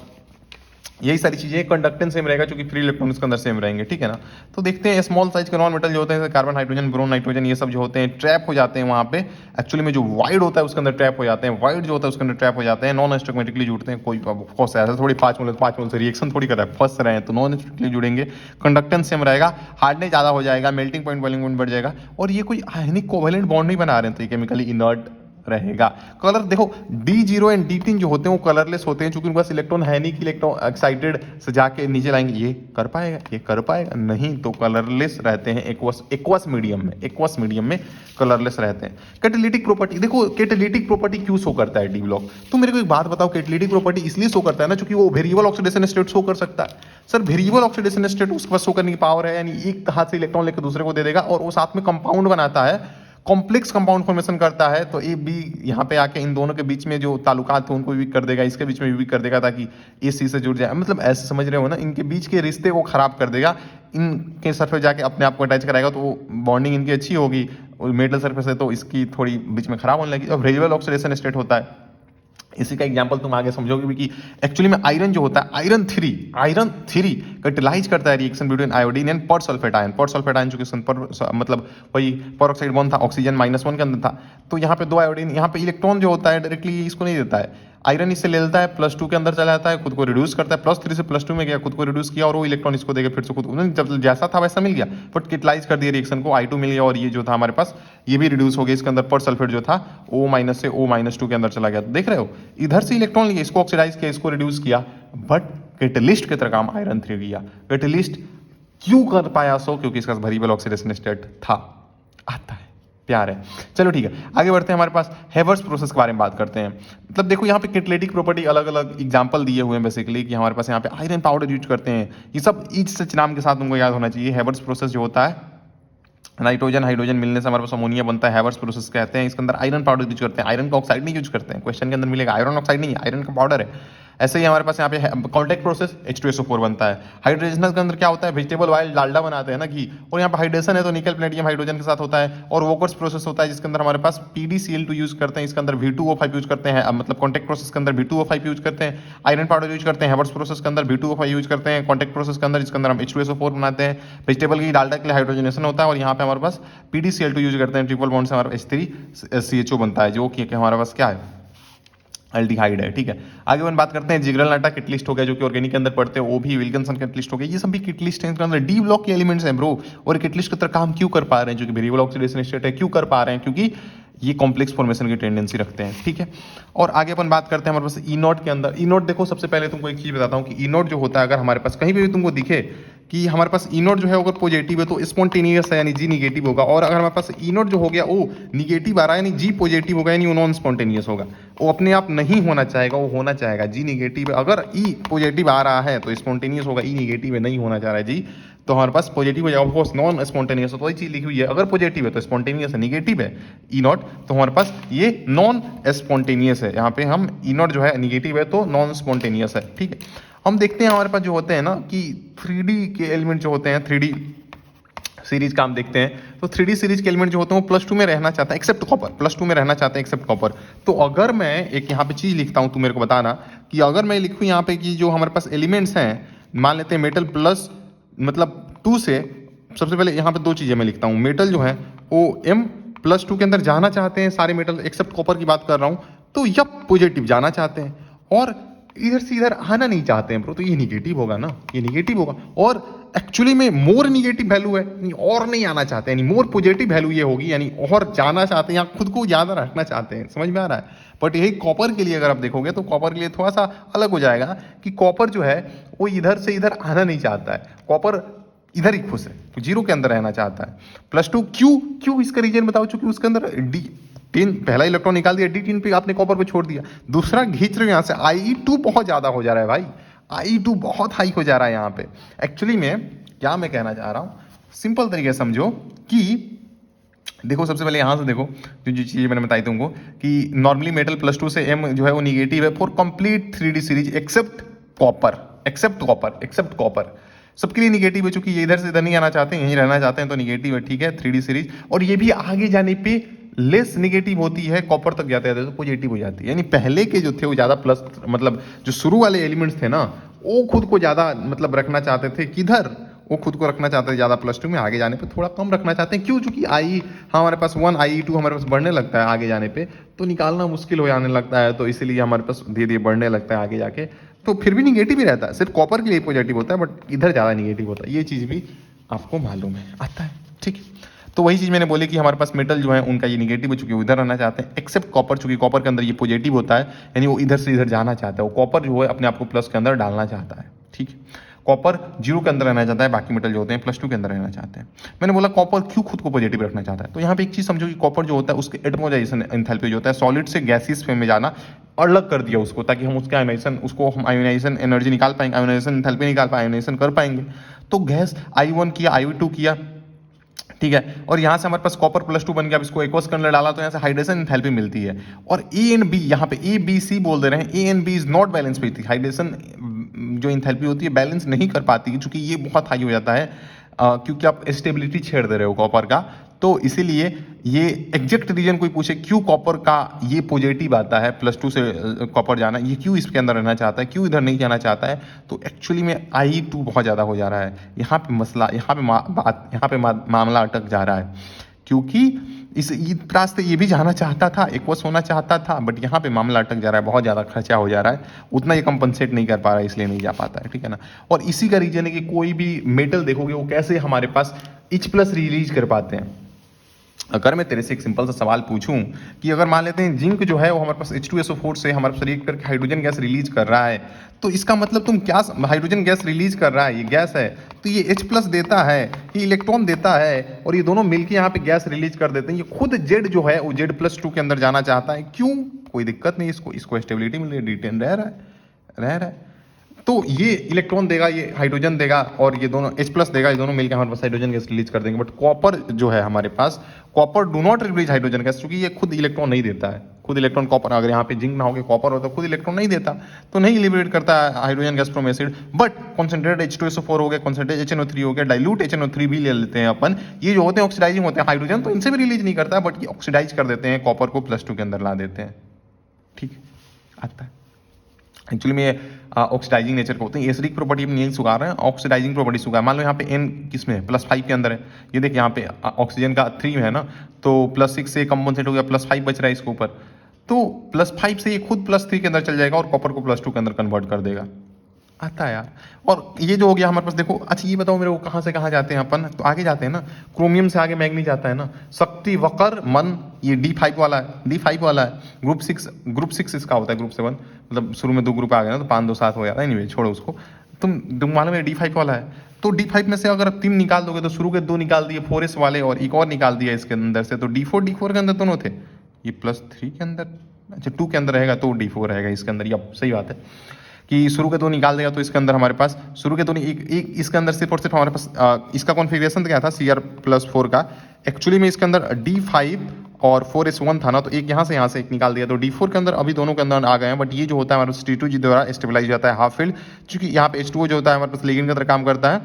यही सारी चीजें, कंडक्टेंस सेम रहेगा क्योंकि फ्री इलेक्ट्रॉन इसके अंदर सेम रहेंगे, ठीक है ना। तो देखते हैं स्मॉल साइज के नॉन मेटल जो होते हैं, कार्बन, हाइड्रोजन, ब्रोन, नाइट्रोजन, ये सब जो होते हैं ट्रैप हो जाते हैं वहाँ पे। एक्चुअली में जो वाइड होता है उसके अंदर ट्रैप हो जाते हैं, वाइड जो होता है उसके अंदर ट्रैप हो जाते हैं। नॉन स्टोमेटिकली जुड़ते हैं। कोई ऑफकोर्स ऐसा थोड़ी 5 मोल से रिएक्शन थोड़ी कर रहा है, फंस रहे हैं, तो नॉन स्टोमेटिकली जुड़ेंगे। कंडक्टेंस सेम रहेगा, हार्डनेस ज़्यादा हो जाएगा, मेल्टिंग पॉइंट, बॉइलिंग पॉइंट बढ़ जाएगा। और ये कोई आयनिक कोवेलेंट बॉन्ड नहीं बना रहे हैं, तो ये केमिकली इनर्ट रहेगा। कलर देखो, D0 एंड D3 जो होते हैं वो कलरलेस होते हैं, क्योंकि उनके पास इलेक्ट्रॉन है नहीं कि इलेक्ट्रॉन एक्साइटेड से जाके नीचे लाएंगे। ये कर पाएगा नहीं, तो कलरलेस रहते हैं एक्वस मीडियम में कलरलेस रहते हैं। कैटालिटिक प्रॉपर्टी देखो, कैटालिटिक प्रॉपर्टी क्यों शो करता है डी ब्लॉक। तो मेरे को एक बात बताओ, कैटालिटिक प्रॉपर्टी इसलिए शो करता है ना, क्योंकि वो वेरिएबल ऑक्सीडेशन स्टेट शो कर सकता है। सर वेरिएबल ऑक्सीडेशन स्टेट उसके पास शो करने की पावर है, यानी एक हाथ से इलेक्ट्रॉन लेकर दूसरे को दे देगा। और वो साथ में कंपाउंड बनाता है, कॉम्प्लेक्स कंपाउंड फॉर्मेशन करता है। तो ये भी यहाँ पे आके इन दोनों के बीच में जो ताल्लुकात थे उनको भी वीक कर देगा, इसके बीच में भी वीक कर देगा, ताकि ए सी से जुड़ जाए। मतलब ऐसे समझ रहे हो ना, इनके बीच के रिश्ते को खराब कर देगा। इनके सरफेस जाके अपने आप को अटैच कराएगा, तो बॉन्डिंग इनकी अच्छी होगी। मेटल सरफेस है तो इसकी थोड़ी बीच में खराब होने लगी। और वेरिएबल ऑक्सीडेशन स्टेट होता है। इसी का एग्जांपल तुम आगे समझोगे भी कि एक्चुअली में आयरन जो होता है, आयरन थ्री कैटेलाइज करता है रिएक्शन बिटवीन आयोडीन एंड पर सल्फेट आयन जो कि मतलब वही पर बॉन्ड था, ऑक्सीजन -1 के अंदर था। तो यहाँ पे 2 आयोडीन, यहाँ पे इलेक्ट्रॉन जो होता है डायरेक्टली इसको नहीं देता है, आयरन इससे ले लेता है, +2 के अंदर चला जाता है, खुद को रिड्यूस करता है, +3 से +2 में गया, खुद को रिड्यूस किया, और वो इलेक्ट्रॉन इसको देगा, फिर से खुद जब जैसा था वैसा मिल गया, बट कैटेलाइज कर दिया रिएक्शन को, I2 मिल गया। और ये जो था हमारे पास, ये भी रिड्यूस हो गया इसके अंदर, पर सल्फेट जो था O- से O-2 के अंदर चला गया। तो देख रहे हो, इधर से इलेक्ट्रॉन लिया, इसको ऑक्सीडाइज किया, इसको रिड्यूस किया, बट कैटेलिस्ट की तरह काम आयरन 3 किया। कैटेलिस्ट क्यों कर पाया सो, क्योंकि इसका वेरिएबल ऑक्सीडेशन स्टेट था। आता है, प्यार है। चलो ठीक है, आगे बढ़ते हैं। हमारे पास हेवर्स प्रोसेस के बारे में बात करते हैं। मतलब देखो यहाँ पे कैटालिटिक प्रॉपर्टी अलग अलग एग्जांपल दिए हुए हैं बेसिकली, कि हमारे पास यहाँ पे आयरन पाउडर यूज करते हैं। ये सब ईच सच नाम के साथ तुमको याद होना चाहिए। हेवर्स प्रोसेस जो होता है, नाइट्रोजन हाइड्रोजन मिलने से हमारे पास अमोनिया बनता है, हेवर्स प्रोसेस कहते हैं। इसके अंदर आयरन पाउडर यूज करते हैं, आयरन का ऑक्साइड नहीं यूज करते हैं। क्वेश्चन के अंदर मिलेगा आयरन ऑक्साइड नहीं, आयरन का पाउडर है। ऐसे ही हमारे पास यहाँ पे कॉन्टैक्ट प्रोसेस H2SO4 बनता है। हाइड्रोजन के अंदर क्या होता है, वेजिटेबल ऑयल डालडा बनाते हैं ना घी, और यहाँ पे हाइड्रेशन है तो निकल प्लेटियम हाइड्रोजन के साथ होता है। और वोकर्स प्रोसेस होता है जिसके अंदर हमारे पास PDCl2 यूज करते हैं, इसके अंदर V2O5 यूज करते हैं। मतलब कॉन्टैक्ट प्रोसेस के अंदर V2O5 यूज करते हैं, आयरन पाउडर यूज करते हैं। हेवर्स प्रोसेस के अंदर V2O5 यूज करते हैं, कॉन्टैक्ट प्रोसेस के अंदर जिसके अंदर हम H2SO4 बनाते हैं। वेजिटेबल की डालडा के लिए हाइड्रोजनेशन होता है, और यहाँ पे हमारे पास PDCl2 यूज करते हैं, ट्रिपल बॉन्ड से हमारा H3CHO बनता है, जो कि हमारे पास क्या है, एल्डिहाइड है। ठीक है, आगे हम बात करते हैं जिग्रल नाटा कैटलिस्ट हो गया, जो कि ऑर्गेनिक के अंदर पढ़ते हैं, वो भी विल्किंसन कैटलिस्ट हो गया। ये सब भी कैटलिस्ट हैं, इसके अंदर डी ब्लॉक के एलिमेंट्स हैं ब्रो। और कैटलिस्ट की तरह काम क्यों कर पा रहे हैं, जो कि वेरिएबल ऑक्सीडेशन स्टेट है, क्यों कर पा रहे हैं, क्योंकि ये कॉम्प्लेक्स फॉर्मेशन की टेंडेंसी रखते हैं, ठीक है। और आगे अपन बात करते हैं हमारे पास ई नॉट के अंदर। ई नॉट देखो, सबसे पहले तुमको एक चीज़ बताता हूँ कि ई नॉट जो होता है, अगर हमारे पास कहीं भी तुमको दिखे कि हमारे पास ई नॉट जो है अगर पॉजिटिव है तो स्पॉन्टेनियस है, यानी जी निगेटिव होगा। और अगर हमारे पास ई नॉट जो हो गया वो निगेटिव आ रहा है, यानी जी पॉजिटिव होगा, यानी वो नॉन स्पॉन्टेनियस होगा। वो अपने आप नहीं होना चाहेगा, वो होना चाहेगा जी निगेटिव है। अगर ई पॉजिटिव आ रहा है तो स्पॉन्टेनियस होगा, ई निगेटिव है, नहीं होना चाह रहा है जी, तो हमारे पास पॉजिटिव हो जाएगा। ऑफकोर्स नॉन स्पॉन्टेनियस है, तो वही चीज़ लिखी हुई है, अगर पॉजिटिव है तो स्पॉन्टेनियस है, निगेटिव है ई नॉट तो हमारे पास ये नॉन स्पॉन्टेनियस है। यहाँ पे हम ई नॉट जो है निगेटिव है तो नॉन स्पॉन्टेनियस है, ठीक है। हम देखते हैं हमारे पास जो होते हैं ना कि 3D के एलिमेंट जो होते हैं, 3D सीरीज का हम देखते हैं, तो 3D सीरीज के एलिमेंट जो होते हैं वो +2 में रहना चाहता है एक्सेप्ट कॉपर, +2 में रहना चाहते हैं एक्सेप्ट कॉपर। तो अगर मैं एक यहाँ पे चीज़ लिखता हूँ, तू मेरे को बताना कि अगर मैं लिखूँ यहाँ पे कि जो हमारे पास एलिमेंट्स हैं, मान लेते हैं मेटल प्लस मतलब 2 से, सबसे पहले यहाँ पे 2 चीज़ें मैं लिखता हूँ। मेटल जो है वो M+2 के अंदर जाना चाहते हैं, सारे मेटल एक्सेप्ट कॉपर की बात कर रहा हूँ, तो यप पॉजिटिव जाना चाहते हैं। और इधर से इधर आना नहीं चाहते हैं ब्रो, तो ये निगेटिव होगा ना, ये निगेटिव होगा। और एक्चुअली में मोर निगेटिव वैल्यू है, यानी और नहीं आना चाहते, यानी मोर पॉजिटिव वैल्यू ये होगी, यानी और जाना चाहते हैं, यहाँ खुद को ज़्यादा रखना चाहते हैं। समझ में आ रहा है? बट यही कॉपर के लिए अगर आप देखोगे तो कॉपर के लिए थोड़ा सा अलग हो जाएगा कि कॉपर जो है वो इधर से इधर आना नहीं चाहता है, कॉपर इधर ही खुश है, तो 0 के अंदर रहना चाहता है। +2 क्यों इसका रीजन बताओ, चूंकि उसके अंदर D10 पहला इलेक्ट्रॉन निकाल दिया, D10 पे आपने कॉपर पे छोड़ दिया, दूसरा खींच रहे हो यहाँ से, Ie2 बहुत ज़्यादा हो जा रहा है भाई, Ie2 बहुत हाई हो जा रहा है यहाँ पे। एक्चुअली में क्या मैं कहना चाह रहा हूँ, सिंपल तरीके से समझो कि देखो, सबसे पहले यहाँ से देखो जो चीज़ मैंने बताई तुमको कि नॉर्मली मेटल +2 से M जो है वो निगेटिव है for complete 3D series except copper सबके लिए निगेटिव है, चूंकि ये इधर से इधर नहीं आना चाहते, यहीं रहना चाहते हैं, तो निगेटिव है, ठीक है 3D सीरीज। और ये भी आगे जाने पे लेस निगेटिव होती है, कॉपर तक जाते हैं तो पॉजिटिव हो जाती है। यानी पहले के जो थे वो ज़्यादा प्लस, मतलब जो शुरू वाले एलिमेंट्स थे ना वो खुद को ज़्यादा मतलब रखना चाहते थे, किधर वो खुद को रखना चाहते थे ज़्यादा +2 में, आगे जाने पे थोड़ा कम रखना चाहते हैं। क्यों? चूंकि हमारे पास 1 Ie2 हमारे पास बढ़ने लगता है आगे जाने पे, तो निकालना मुश्किल हो जाने लगता है, तो इसीलिए हमारे पास धीरे धीरे बढ़ने लगता है आगे जाके, तो फिर भी निगेटिव ही रहता है। सिर्फ कॉपर के लिए पॉजिटिव होता है, बट इधर ज़्यादा निगेटिव होता है, ये चीज़ भी आपको मालूम है, आता है, ठीक है। तो वही चीज़ मैंने बोली कि हमारे पास मेटल जो है उनका ये निगेटिव हो चुकी है, उधर रहना चाहते हैं, एक्सेप्ट कॉपर, चूंकि कॉपर के अंदर ये पॉजिटिव होता है, यानी वो इधर से इधर जाना चाहता है, वो कॉपर जो है अपने आप को प्लस के अंदर डालना चाहता है, ठीक है। कॉपर 0 के अंदर रहना चाहता है, बाकी मेटल जो होते हैं +2 के अंदर रहना चाहते हैं। मैंने बोला कॉपर क्यों खुद को पॉजिटिव रखना चाहता है, तो यहाँ पे एक चीज़ समझो कि कॉपर जो होता है उसके एटमोजाइजेशन एंथैल्पी जो होता है सॉलिड से गैसियस फेज में जाना अलग कर दिया उसको, ताकि हम उसके आयोनाइजेशन एनर्जी निकाल पाएंगे, आयोनाइजेशन एंथैल्पी निकाल पाएंगे, आयोनाइजेशन कर पाएंगे। तो गैस I1 किया, I2 किया, ठीक है। और यहाँ से हमारे पास कॉपर +2 बन गया, अब इसको एक्वस के अंदर डाला तो यहाँ से हाइड्रेशन एंथैल्पी मिलती है। और A एंड B, यहाँ पे A B C बोल दे रहे हैं, A and B is not balance पे, हाइड्रेशन जो एंथैल्पी होती है बैलेंस नहीं कर पाती है, क्योंकि ये बहुत हाई हो जाता है, क्योंकि आप स्टेबिलिटी छेड़ दे रहे हो कॉपर का। तो इसीलिए ये एग्जैक्ट रीजन कोई पूछे क्यों कॉपर का ये पॉजिटिव आता है, +2 से कॉपर जाना, ये क्यों इसके अंदर रहना चाहता है, क्यों इधर नहीं जाना चाहता है, तो एक्चुअली में Ie2 बहुत ज़्यादा हो जा रहा है। यहाँ पे मसला, यहाँ पे मामला अटक जा रहा है, क्योंकि इस रास्ते ये भी जाना चाहता था, एक्वस होना चाहता था, बट यहाँ पे मामला अटक जा रहा है, बहुत ज़्यादा खर्चा हो जा रहा है, उतना ये कंपनसेट नहीं कर पा रहा है, इसलिए नहीं जा पाता है, ठीक है ना। और इसी का रीजन है कि कोई भी मेटल देखोगे वो कैसे हमारे पास H+ रिलीज कर पाते हैं। अगर मैं तेरे से एक सिंपल सा सवाल पूछूं कि अगर मान लेते हैं जिंक जो है वो हमारे पास H2SO4 से हमारे पास रिएक्ट करके हाइड्रोजन गैस रिलीज कर रहा है, तो इसका मतलब तुम क्या, हाइड्रोजन गैस रिलीज कर रहा है, ये गैस है, तो ये H+ देता है, ये इलेक्ट्रॉन देता है, और ये दोनों मिलकर यहाँ पे गैस रिलीज कर देते हैं। ये खुद Z जो है वो Z+2 के अंदर जाना चाहता है, क्यों? कोई दिक्कत नहीं, इसको स्टेबिलिटी मिल रही है, डिटेन रह रहा है। तो ये इलेक्ट्रॉन देगा, ये हाइड्रोजन देगा, और ये दोनों H+ देगा, ये दोनों मिलकर हमारे पास हाइड्रोजन गैस रिलीज कर देंगे। बट कॉपर जो है हमारे पास, copper do not release hydrogen gas, क्योंकि ये खुद इलेक्ट्रॉन नहीं देता है, खुद इलेक्ट्रॉन कॉपर, अगर यहाँ पे जिंक ना होकर कॉपर होता खुद इलेक्ट्रॉन नहीं देता, तो नहीं लिबरेट करता है hydrogen gas from acid. But concentrate H2SO4 हो गया, कॉन्सेंट्रेट HNO3 हो गया, डाइल्यूट HNO3 भी ले लेते हैं अपन, ये जो होते हैं ऑक्सीडाइजिंग होते हैं, हाइड्रोजन तो इनसे भी रिलीज नहीं करता, बट ये ऑक्सीडाइज कर देते हैं, कॉपर को +2 के अंदर ला देते हैं, ठीक आता है। एक्चुअली में ऑक्सीडाइजिंग नेचर के होते हैं, एसिडिक प्रॉपर्टी अपनी नहीं सुधार रहे हैं, ऑक्सीडाइजिंग प्रॉपर्टी सुधार। मान लो यहाँ पे N किस में है, +5 के अंदर है, ये देख यहाँ पे ऑक्सीजन का 3 है ना, तो +6 से कंपनसेट हो गया, +5 बच रहा है इसके ऊपर, तो +5 से ये खुद +3 के अंदर चल जाएगा और कॉपर को +2 के अंदर कन्वर्ट कर देगा, आता है यार। और ये जो हो गया हमारे पास, देखो अच्छा ये बताओ मेरे को कहाँ से कहाँ जाते हैं अपन, तो आगे जाते हैं ना, क्रोमियम से आगे मैग्नी जाता है ना, शक्ति वक्र मन, ये D5 वाला है, D5 वाला है। ग्रुप 6 इसका होता है, ग्रुप 7 मतलब शुरू में 2 ग्रुप आ गए ना तो 5 2 7 हो जाता है। एनीवे छोड़ो उसको, तुम मालूम है D5 वाला है, तो D5 में से अगर 3 निकाल दोगे तो शुरू के 2 निकाल दिए 4s वाले और एक और निकाल दिया इसके अंदर से, तो D4 के अंदर दोनों थे, ये +3 के अंदर, अच्छा 2 के अंदर रहेगा तो D4 रहेगा इसके अंदर, ये सही बात है कि शुरू के 2 निकाल देगा तो इसके अंदर हमारे पास शुरू के 2 एक इसके अंदर सिर्फ और सिर्फ हमारे पास इसका कॉन्फ़िगरेशन तो क्या था Cr+4 का, एक्चुअली में इसके अंदर D5 और 4s1 था ना, तो एक यहाँ से एक निकाल दिया तो D4 के अंदर अभी दोनों के अंदर आ गए हैं। बट ये जो होता है हमारे पास T2G द्वारा स्टेबलाइज जाता है हाफ फील्ड, क्योंकि यहाँ पे H2O जो होता है हमारे पास लिगेंड की तरह काम करता है,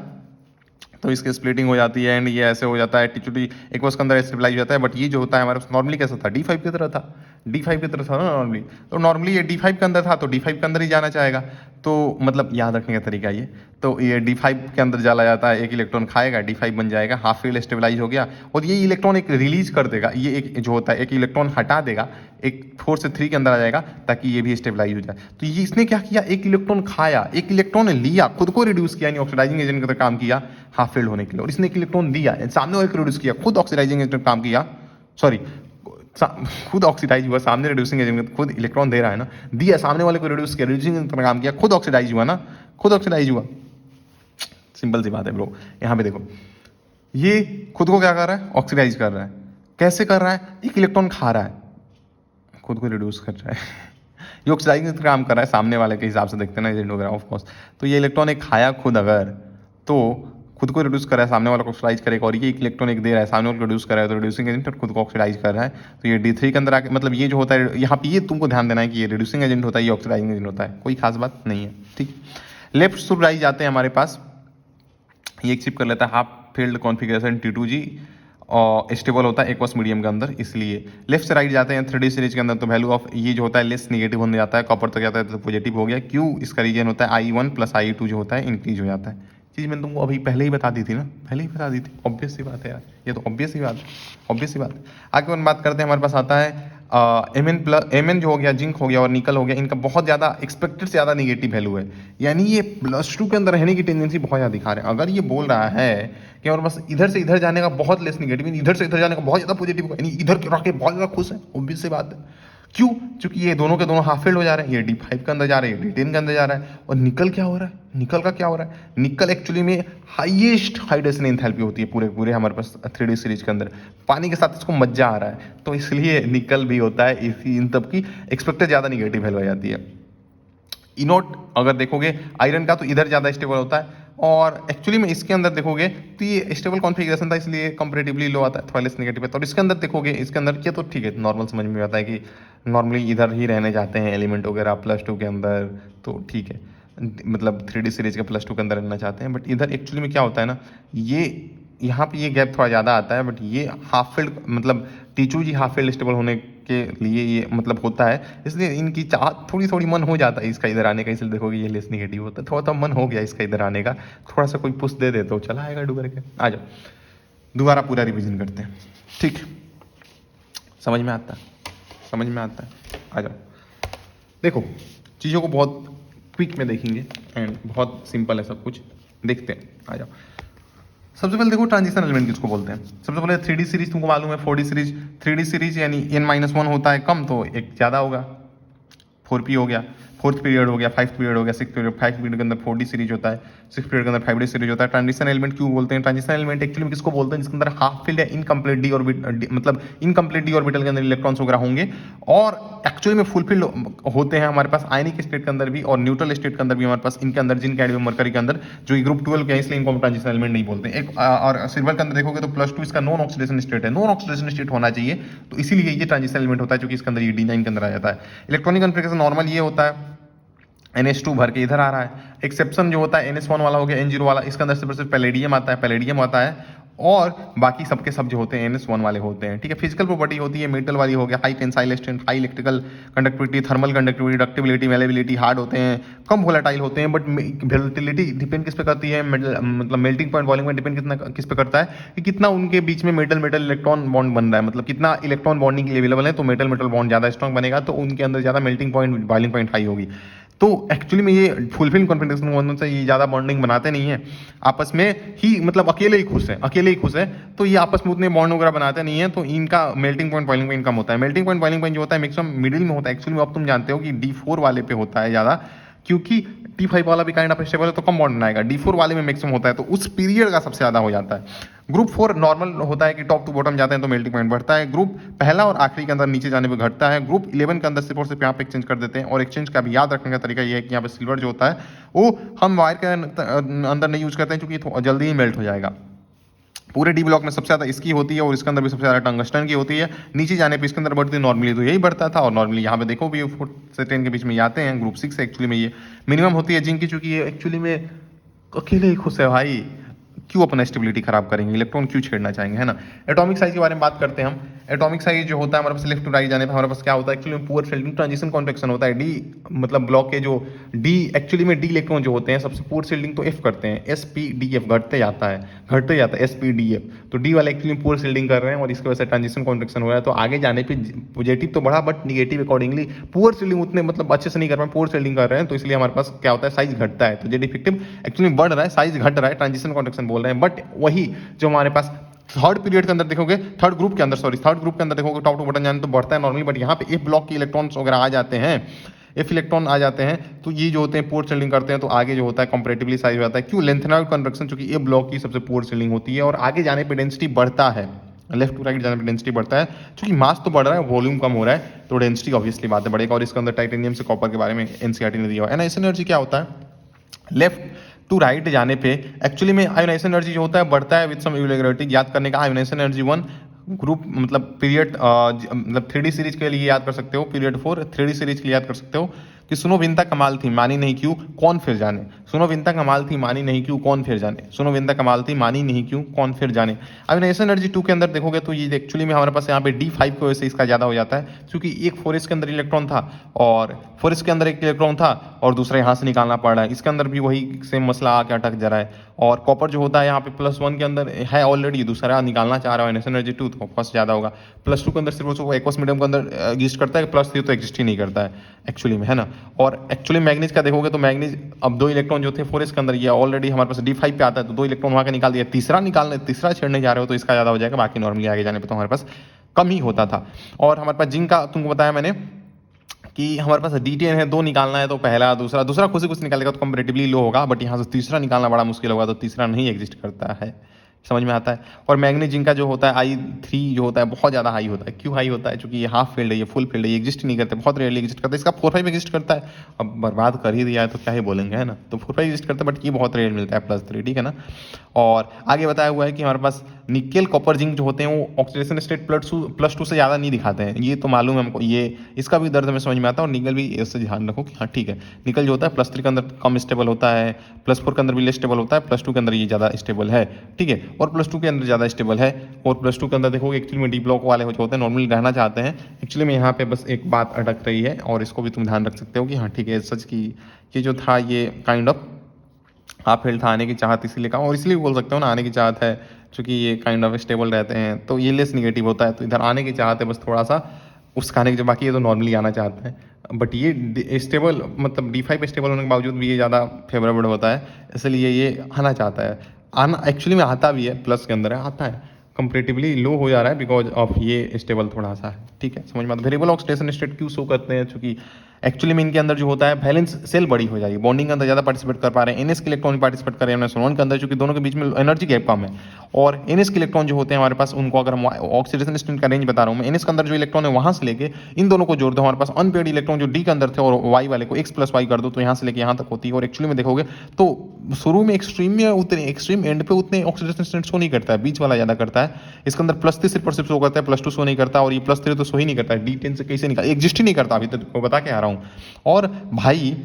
तो इसकी स्प्लिटिंग हो जाती है एंड ये ऐसे हो जाता है टी एक उसके अंदर स्टेबलाइज हो जाता है। बट ये जो होता है हमारे नॉर्मली कैसा था, D5 की तरह था, D5 की तरह था ना नॉर्मली, तो नॉर्मली ये D5 के अंदर था तो D5 के अंदर ही जाना चाहेगा। तो मतलब याद रखने का तरीका ये, तो ये D5 के अंदर चला जाता है, एक इलेक्ट्रॉन खाएगा, D5 बन जाएगा, हाफ फील्ड स्टेबलाइज हो गया, और ये इलेक्ट्रॉन एक रिलीज कर देगा, ये एक जो होता है एक इलेक्ट्रॉन हटा देगा, एक 4 से 3 के अंदर आ जाएगा ताकि ये भी स्टेबलाइज हो जाए। तो ये इसने क्या किया, एक इलेक्ट्रॉन खाया, एक इलेक्ट्रॉन लिया, खुद को रिड्यूस किया, यानी ऑक्सीडाइजिंग एजेंट की तरह काम किया हाफ फील्ड होने के लिए, और इसने एक इलेक्ट्रॉन दिया, सामने वाले को रिड्यूस किया, खुद ऑक्सीडाइजिंग एजेंट काम किया, सॉरी खुद ऑक्सीडाइज हुआ, सामने रिड्यूसिंग एजेंट खुद इलेक्ट्रॉन दे रहा है ना, दिया सामने वाले को रिड्यूस किया, रिड्यूसिंग का काम किया, खुद ऑक्सीडाइज हुआ ना, खुद ऑक्सीडाइज हुआ। सिंपल सी बात है ब्रो। यहाँ पे देखो ये खुद को क्या कर रहा है, ऑक्सीडाइज कर रहा है, कैसे कर रहा है, एक इलेक्ट्रॉन खा रहा है, खुद को रिड्यूस कर रहा है ये ऑक्सीडाइजिंग का काम कर रहा है, सामने वाले के हिसाब से देखते हैं ना एजेंट वगैरह ऑफ कोर्स। तो ये इलेक्ट्रॉन एक खाया खुद अगर, तो खुद को रिड्यूस कर रहा है, सामने वाला को ऑक्सीडाइज करेगा, और ये एक इलेक्ट्रॉन एक दे रहा है, सामने वाले को रिड्यूस कर रहा है, तो रिड्यूसिंग एजेंट और खुद को ऑक्सीडाइज कर रहा है। तो ये D3 के अंदर आके, मतलब ये जो होता है यहाँ पे ये तुमको ध्यान देना है कि ये रिड्यूसिंग एजेंट होता है, ये ऑक्सीडाइजिंग एजेंट होता है, कोई खास बात नहीं है, ठीक। लेफ्ट सुपराइज जाते हैं हमारे पास, ये एक चिप कर लेता है हाफ फील्ड कॉन्फिगरेशन T2G और स्टेबल होता है एक्वस मीडियम के अंदर, इसलिए लेफ्ट से राइट जाते हैं 3D सीरीज के अंदर, तो वैल्यू ऑफ ये जो होता है लेस नेगेटिव होने जाता है, कॉपर तक जाता है तो पॉजिटिव हो गया, क्यू इसका रीजन होता है I1 + I2 जो होता है इंक्रीज हो जाता है। चीज़ मैंने तुमको अभी पहले ही बता दी थी ना, पहले ही बता दी थी, ऑब्वियस सी बात है यार, ये तो ऑब्वियस सी बात है, ऑब्वियस सी बात है। आगे हम बात करते हैं, हमारे पास आता है Mn जो हो गया, जिंक हो गया और निकल हो गया, इनका बहुत ज़्यादा एक्सपेक्टेड से ज़्यादा निगेटिव वैल्यू है, यानी ये +2 के अंदर रहने की टेंडेंसी बहुत ज़्यादा दिखा रहे हैं। अगर ये बोल रहा है कि हमारे पास इधर से इधर जाने का बहुत लेस निगेटिव, इधर से इधर जाने का बहुत ज़्यादा पॉजिटिव, यानी इधर रख के बहुत ज़्यादा खुश है, ऑब्वियस सी बात है। क्यों? क्योंकि ये दोनों के दोनों हाफ फील्ड हो जा रहे हैं, ये D5 के अंदर जा रहे हैं, D10 के अंदर जा रहा है, और निकल क्या हो रहा है, निकल का क्या हो रहा है, निकल एक्चुअली में हाईएस्ट हाइड्रेशन एंथैल्पी होती है पूरे पूरे हमारे पास 3D सीरीज के अंदर, पानी के साथ इसको मज्जा आ रहा है, तो इसलिए निकल भी होता है, इसी इन तब की एक्सपेक्टेड ज़्यादा निगेटिव वैल्यू आ जाती है। इनोट अगर देखोगे आयरन का, तो इधर ज़्यादा स्टेबल होता है, और एक्चुअली में इसके अंदर देखोगे तो ये स्टेबल कॉन्फ़िगरेशन था, इसलिए कंपैरेटिवली लो आता है, थोड़ा लेस नेगेटिव है। तो इसके अंदर देखोगे, इसके अंदर क्या, तो ठीक है नॉर्मल समझ में आता है कि नॉर्मली इधर ही रहने जाते हैं एलिमेंट वगैरह +2 के अंदर, तो ठीक है, मतलब 3D सीरीज के +2 के अंदर रहना चाहते हैं। बट इधर एक्चुअली में क्या होता है ना, ये यहाँ पे ये गैप थोड़ा ज़्यादा आता है, बट ये हाफ फील्ड मतलब T2G हाफ फील्ड स्टेबल होने के लिए ये मतलब होता है, इसलिए इनकी चाह थोड़ी थोड़ी मन हो जाता है इसका इधर आने का, इसलिए देखोगे ये लेस नेगेटिव होता है, थोड़ा सा मन हो गया इसका इधर आने का, थोड़ा सा कोई पुश दे दे तो चला आएगा डूब करके। आ जाओ दोबारा पूरा रिविजन करते हैं, ठीक, समझ में आता है, समझ में आता है। आ जाओ देखो चीज़ों को बहुत क्विक में देखेंगे एंड बहुत सिंपल है सब कुछ, देखते हैं। आ जाओ सबसे पहले देखो ट्रांजिशन एलिमेंट किसको बोलते हैं। सबसे पहले 3D सीरीज तुमको मालूम है, 4D सीरीज, 3D सीरीज यानी n-1 होता है कम तो एक ज़्यादा होगा, 4p हो गया, 4th पीरियड हो गया, 5th पीरियड हो गया, 6th पीरियड, 5th पीरियड के अंदर 4D सीरीज होता है, 6th पीरियड के अंदर 5D सीरीज होता है। ट्रांजिशन एलिमेंट क्यों बोलते हैं, ट्रांजिशन एलिमेंट एक्चुअली में किसको बोलते हैं, जिसके अंदर हाफ फील्ड या इनकम्प्लीट डी ऑर्बिटल, मतलब इनकम्प्लीट डी ऑर्बिटल के अंदर इलेक्ट्रॉन्स वगैरह होंगे, और एक्चुअली में फुल फील्ड होते हैं हमारे पास आयनिक स्टेट के अंदर भी और न्यूट्रल स्टेट के अंदर भी हमारे पास, इनके अंदर जिंक कैडमियम मरकरी के अंदर, जो ग्रुप 12 के हैं, इसलिए इनको हम ट्रांजिशन एलिमेंट नहीं बोलते। एक और सिल्वर के अंदर देखोगे तो +2 इसका नॉन ऑक्सीडेशन स्टेट है, नॉन ऑक्सीडेशन स्टेट होना चाहिए, तो इसीलिए ये ट्रांजिशन एलिमेंट होता है, क्योंकि इसके अंदर ये D9 के अंदर आ जाता है। इलेक्ट्रॉनिक कॉन्फ़िगरेशन नॉर्मल ये होता है, NH2 भर के इधर आ रहा है, एक्सेप्शन जो होता है NS1 वाला हो गया, N0 वाला, इसके अंदर सिर्फ पैलेडियम आता है, पैलेडियम आता है, और बाकी सबके सब जो होते हैं NS1 वाले होते हैं, ठीक है। फिजिकल प्रॉपर्टी होती है मेटल वाली हो गया, high tensile strength, high electrical conductivity, thermal conductivity, ductility, malleability, hard होते हैं, कम वोलेटाइल होते हैं, बट वोलेटिलिटी डिपेंड किस पे करती है, मतलब मेल्टिंग पॉइंट वॉल्यूम में डिपेंड कितना किस पे करता है कि कितना उनके बीच में मेटल मेटल इलेक्ट्रॉन बॉन्ड बन रहा है, मतलब कितना इलेक्ट्रॉन बॉन्डिंग के लिए अवेलेबल है, तो मेटल मेटल बॉन्ड ज़्यादा स्ट्रॉन्ग बनेगा, तो उनके अंदर ज़्यादा melting point boiling point high होगी। तो एक्चुअली में ये फुलफिल कॉन्फिडेंशियल बॉन्डों से ये ज़्यादा बॉन्डिंग बनाते नहीं है, आपस में ही मतलब अकेले ही खुश है, तो ये आपस में उतने बॉन्ड वगैरह बनाते नहीं है, तो इनका मेल्टिंग पॉइंट बॉइलिंग पॉइंट कम होता है। मेल्टिंग पॉइंट बॉइलिंग पॉइंट जो होता है मैक्सिमम मिडिल में होता है एक्चुअली में। अब तुम जानते हो कि D4 वाले पे होता है ज़्यादा, क्योंकि T5 वाला भी काइंड ऑफ स्टेबल है तो कम बॉन्ड बनाएगा, D4 वाले में मैक्सिमम होता है, तो उस पीरियड का सबसे ज़्यादा हो जाता है। ग्रुप 4 नॉर्मल होता है कि टॉप टू बॉटम जाते हैं तो मेल्टिंग पॉइंट बढ़ता है। ग्रुप पहला और आखिरी के अंदर नीचे जाने पर घटता है। ग्रुप 11 के अंदर सिर्फ और सिर्फ यहाँ पे एक्सचेंज कर देते हैं, और एक्सचेंज का भी याद रखने का तरीका ये है कि यहाँ पे सिल्वर जो होता है वो हम वायर के अंदर नहीं यूज करते हैं, क्योंकि जल्दी ही मेल्ट हो जाएगा। पूरे डी ब्लॉक में सबसे ज़्यादा इसकी होती है, और इसके अंदर भी सबसे ज़्यादा टंगस्टन की होती है। नीचे जाने पे इसके अंदर बढ़ती है, नॉर्मली तो यही बढ़ता था, और नॉर्मली यहाँ पे देखो भी 4 से 10 के बीच में आते हैं। ग्रुप 6 एक्चुअली में ये मिनिमम होती है जिनकी, चूंकि ये एक्चुअली में अकेले ही खुश है भाई, क्यों अपना स्टेबिलिटी खराब करेंगे, इलेक्ट्रॉन क्यों छेड़ना चाहेंगे, है ना। एटॉमिक साइज के बारे में बात करते हैं हम। एटॉमिक साइज जो होता है हमारे पास लेफ्ट टू राइट जाने पर हमारे पास क्या होता है, एक्चुअली में पुअर फील्डिंग ट्रांजिशन कॉन्ट्रैक्शन होता है। डी मतलब ब्लॉक के जो डी एक्चुअली में डी इलेक्ट्रॉन जो होते हैं सबसे पुअर फील्डिंग तो एफ करते हैं, SPDF घटते जाता है SPDF। तो डी वाले एक्चुअली पुअर फील्डिंग कर रहे हैं, और इसकी वजह से ट्रांजिशन कॉन्ट्रैक्शन हो रहा है, तो आगे जाने पर पॉजिटिव तो बढ़ा but negative accordingly poor fielding उतने मतलब अच्छे से नहीं कर रहे हैं, पुअर फील्डिंग कर रहे हैं, तो इसलिए हमारे पास क्या होता है साइज घटता है। तो जेड इफेक्टिव एक्चुअली बढ़ रहा है, साइज घट रहा है, ट्रांजिशन कॉन्ट्रैक्शन बोल रहे हैं, बट वही जो हमारे पास थर्ड पीरियड के अंदर देखोगे, थर्ड ग्रुप के अंदर देखोगे टॉप टू बटन जाने तो बढ़ता है नॉर्मली, बट यहाँ पे एफ ब्लॉक के इलेक्ट्रॉन्स वगैरह आ जाते हैं, एफ इलेक्ट्रॉन आ जाते हैं, तो ये जो होते हैं पोर सेलिंग करते हैं, तो आगे जो होता है कंपैरेटिवली साइज हो जाता है। क्यों, लेंथेनॉइड कन्वर्जन चूंकि ए ब्लॉक की सबसे पोर सेलिंग होती है, और आगे जाने पर डेंसिटी बढ़ता है, लेफ्ट टू राइट जाने पर डेंसिटी बढ़ता है, क्योंकि मास तो बढ़ रहा है, वॉल्यूम कम हो रहा है, तो डेंसिटी ऑब्वियसली बात है बढ़ेगा। और इसके अंदर टाइटेनियम से कॉपर के बारे में एनसीईआरटी ने दिया हुआ है ना। ऐसी एनर्जी क्या होता है, लेफ्ट टू राइट जाने पे एक्चुअली में आयोनाइजेशन एनर्जी जो होता है बढ़ता है विद सम इरेगुलरिटी। याद करने का, आयोनाइजेशन एनर्जी 1 ग्रुप मतलब पीरियड मतलब 3D सीरीज के लिए याद कर सकते हो, पीरियड 4 3D सीरीज के लिए याद कर सकते हो कि सुनो विंता कमाल थी मानी नहीं क्यों कौन फिर जाने, सुनो विंता कमाल थी मानी नहीं क्यों कौन फिर जाने, सुनो विंता कमाल थी मानी नहीं क्यों कौन फिर जाने। आयोनाइजेशन एनर्जी 2 के अंदर देखोगे तो ये एक्चुअली में हमारे पास यहाँ पे D5 की वजह से इसका ज़्यादा हो जाता है, क्योंकि एक फोरेस के अंदर इलेक्ट्रॉन था और फोरेस के अंदर एक इलेक्ट्रॉन था और दूसरा यहाँ से निकालना पड़ रहा है, इसके अंदर भी वही सेम मसला आके अटक जा रहा है। और कॉपर जो होता है यहाँ पे +1 के अंदर है ऑलरेडी, दूसरा निकालना चाह रहा है आयोनाइजेशन एनर्जी 2, तो फर्स्ट ज़्यादा होगा। +2 के अंदर सिर्फ उसको एक्वस मीडियम के अंदर एग्जिस्ट करता है, +3 तो एग्जिस्ट ही नहीं करता है एक्चुअली में, है ना। और एक्चुअली मैग्नीज का देखोगे तो मैग्नीज अब 2 इलेक्ट्रॉन जो थे फोरेस के अंदर, ये ऑलरेडी हमारे पास D5 पे आता है, तो 2 इलेक्ट्रॉन वहाँ के निकाल दिया, तीसरा छेड़ने जा रहे हो तो इसका ज़्यादा हो जाएगा, बाकी नॉर्मली आगे जाने पर तो हमारे पास कम ही होता था। और हमारे पास जिंक का तुमको बताया मैंने कि हमारे पास D10 है, 2 निकालना है, तो पहला दूसरा खुद से कुछ निकालेगा तो कंपैरेटिवली लो होगा, बट यहाँ से तीसरा निकालना बड़ा मुश्किल होगा, तो तीसरा नहीं एग्जिस्ट करता है, समझ में आता है। और मैग्नीज जिंक का जो होता है I3 जो होता है बहुत ज़्यादा हाई होता है। क्यों हाई होता है, क्योंकि ये हाफ फील्ड है, ये फुल फील्ड है, ये एग्जिस्ट नहीं करते, बहुत रेयरली एग्जिस्ट करता है। इसका 4-5 एग्जिस्ट करता है, अब बर्बाद कर ही दिया है तो क्या ही बोलेंगे, है ना। तो 4-5 एग्जिस्ट करता है, बट ये बहुत रेयर मिलता है +3, ठीक है ना। और आगे बताया हुआ है कि हमारे पास निकेल कॉपर जिंक जो होते हैं वो ऑक्सीडेशन स्टेट +2 से ज़्यादा नहीं दिखाते हैं, ये तो मालूम है हमको, ये इसका भी दर्द हमें समझ में आता है। और निकल भी इससे ध्यान रखो कि हाँ ठीक है, निकल जो होता है +3 के अंदर कम स्टेबल होता है, +4 के अंदर भी लेस स्टेबल होता है, +2 के अंदर ये ज़्यादा स्टेबल है, ठीक है। और +2 के अंदर ज़्यादा स्टेबल है, और +2 के अंदर देखोगे एक्चुअली में D ब्लॉक वाले जो होते हैं नॉर्मली रहना चाहते हैं। एक्चुअली में यहाँ पे बस एक बात अटक रही है, और इसको भी तुम ध्यान रख सकते हो कि हाँ ठीक है, सच की ये जो था ये काइंड ऑफ हाफ फील्ड था, आने की चाहत इसीलिए कहा, और इसलिए बोल सकते हो ना आने की चाहत है, क्योंकि ये काइंड ऑफ स्टेबल रहते हैं, तो ये लेस निगेटिव होता है, तो इधर आने की चाहत है बस थोड़ा सा उस खाने की, जो बाकी ये तो नॉर्मली आना चाहता है, बट ये स्टेबल मतलब D5 स्टेबल होने के बावजूद भी ये ज़्यादा फेवरेबल होता है, इसलिए ये आना चाहता है। आना एक्चुअली में आता भी है, प्लस के अंदर है, आता है, कंपैरेटिवली लो हो जा रहा है बिकॉज ऑफ ये स्टेबल थोड़ा सा है, ठीक है, समझ में आता है। वेरिएबल ऑक्सीडेशन स्टेट क्यों शो करते हैं, क्योंकि एक्चुअली में इनके अंदर जो होता है वैलेंस सेल बड़ी हो जाएगी, बॉन्डिंग के अंदर ज़्यादा पार्टिसिपेट कर पा रहे हैं, NS के इलेक्ट्रॉन पार्टिसिपेट कर रहे हैं NS1 के अंदर, क्योंकि दोनों के बीच में एनर्जी गैप कम है। और NS के इलेक्ट्रॉन जो होते हैं हमारे पास, उनको अगर हम ऑक्सीडेशन स्टेट का रेंज बता रहा हूँ मैं, NS के अंदर जो इलेक्ट्रॉन है वहाँ से लेके इन दोनों को जोड़ दो, हमारे पास अनपेयर्ड इलेक्ट्रॉन जो D के अंदर थे और Y वाले को X + Y कर दो, तो यहाँ से लेके यहाँ तक होती है। और एक्चुअली में देखोगे तो शुरू में एक्सट्रीम में उतने एक्सट्रीम एंड पे उतने ऑक्सीडेशन स्टेट शो नहीं करता है, बीच वाला ज़्यादा करता है। इसके अंदर +3 सिर्फ शो करता है, +2 शो नहीं करता, और ये +3 तो शो ही नहीं करता है, D10 से कैसे निकाल एग्जिस्ट ही नहीं करता, अभी तक तो बता के आ रहा हूँ। और भाई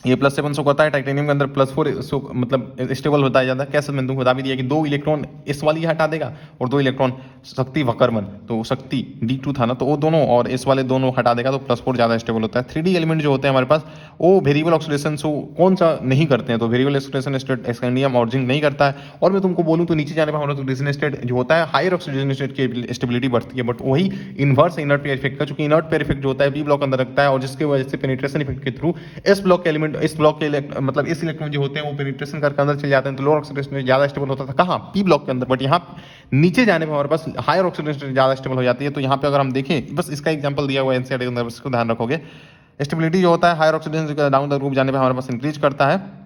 ये +7 शो करता है, टाइटेनियम के अंदर +4 शो मतलब स्टेबल होता है ज़्यादा। कैसे मैंने तुमको बता भी दिया कि 2 इलेक्ट्रॉन इस वाली हटा देगा और 2 इलेक्ट्रॉन शक्ति वक्रमन, तो शक्ति D2 था ना, तो वो दोनों और इस वाले दोनों हटा देगा, तो +4 ज़्यादा स्टेबल होता है। 3D एलिमेंट जो होते हैं हमारे पास, वो वेरिएबल ऑक्सीडेशन शो कौन सा नहीं करते हैं, तो वेरिएबल ऑक्सीडेशन स्टेट स्कैंडियम और जिंक नहीं करता है। और मैं तुमको बोलूँ तो नीचे जाने पर हमारा ऑक्सीडेशन स्टेट जो होता है, हायर ऑक्सीडेशन स्टेट की स्टेबिलिटी बढ़ती है, बट वही इन्वर्स इनर्ट पेयर इफेक्ट का, चूंकि इनर्ट पेयर इफेक्ट जो होता है पी ब्लॉक अंदर रखता है, और जिसकी वजह से पेनिट्रेशन इफेक्ट के थ्रू इस ब्लॉक के एलिमेंट, इस ब्लॉक के मतलब इस इलेक्ट्रॉन जो होते हैं वो पेनिट्रेशन करके अंदर चले जाते हैं, तो लोअर ऑक्सीडेशन में ज़्यादा स्टेबल होता था कहाँ, पी ब्लॉक के अंदर, बट यहाँ नीचे जाने पर हमारे पास हायर ऑक्सीडेशन ज़्यादा स्टेबल हो जाती है। तो यहाँ पे अगर हम देखें, बस इसका एग्जांपल दिया हुआ है एनसीईआरटी के अंदर, इसको ध्यान रखोगे। स्टेबिलिटी जो होता है higher oxidation down the group जाने पर हमारे पास इंक्रीज करता है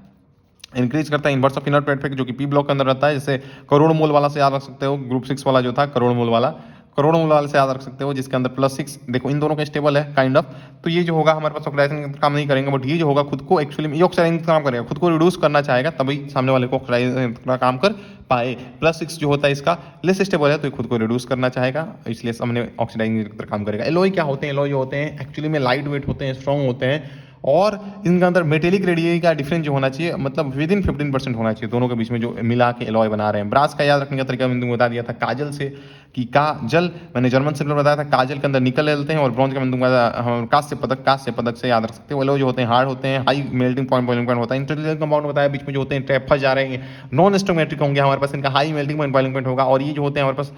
inverse of inert pair effect, जो कि पी ब्लॉक के अंदर रहता है। जैसे करोड़ मोल वाला से याद रख सकते हो, ग्रुप 6 वाला जो था करोड़ मोल वाले से याद रख सकते हो, जिसके अंदर +6 देखो इन दोनों का स्टेबल है काइंड ऑफ। तो ये जो होगा हमारे पास ऑक्सीडाइजेशन काम नहीं करेंगे, बट ये जो होगा खुद को एक्चुअली में ऑक्सीडाइजिंग काम करेगा, खुद को रिड्यूस करना चाहेगा, तभी सामने वाले को ऑक्सीडाइजिंग का काम कर पाए। +6 जो होता है इसका लेस स्टेबल है, तो ये खुद को रिड्यूस करना चाहेगा, इसलिए सामने ऑक्सीडाइजिंग काम करेगा। एलॉय क्या होते हैं, एलॉय जो होते हैं एक्चुअली में लाइट वेट होते हैं, स्ट्रॉन्ग होते हैं, और इनके अंदर मेटेलिक रेडियस का डिफरेंस जो होना चाहिए, मतलब विद इन 15% होना चाहिए दोनों के बीच में, जो मिला के एलॉय बना रहे हैं। ब्रास का याद रखने का तरीका मैंने तुमको बता दिया था काजल से, कि काजल मैंने जर्मन सिंपल बताया था, काजल के अंदर निकल लेते हैं, और ब्रॉन्ज का मैंने तुमको कांस्य पदक से याद रख सकते हो। एलॉय जो होते हैं हार्ड होते हैं, high melting point boiling point होता है। इंटरलिंक कंपाउंड बताया बीच में जो होते हैं ट्रैप फंस जा रहे हैं, नॉन स्टोमेट्रिक होंगे हमारे पास, इनका high melting point boiling point होगा। और ये जो होते हैं हमारे पास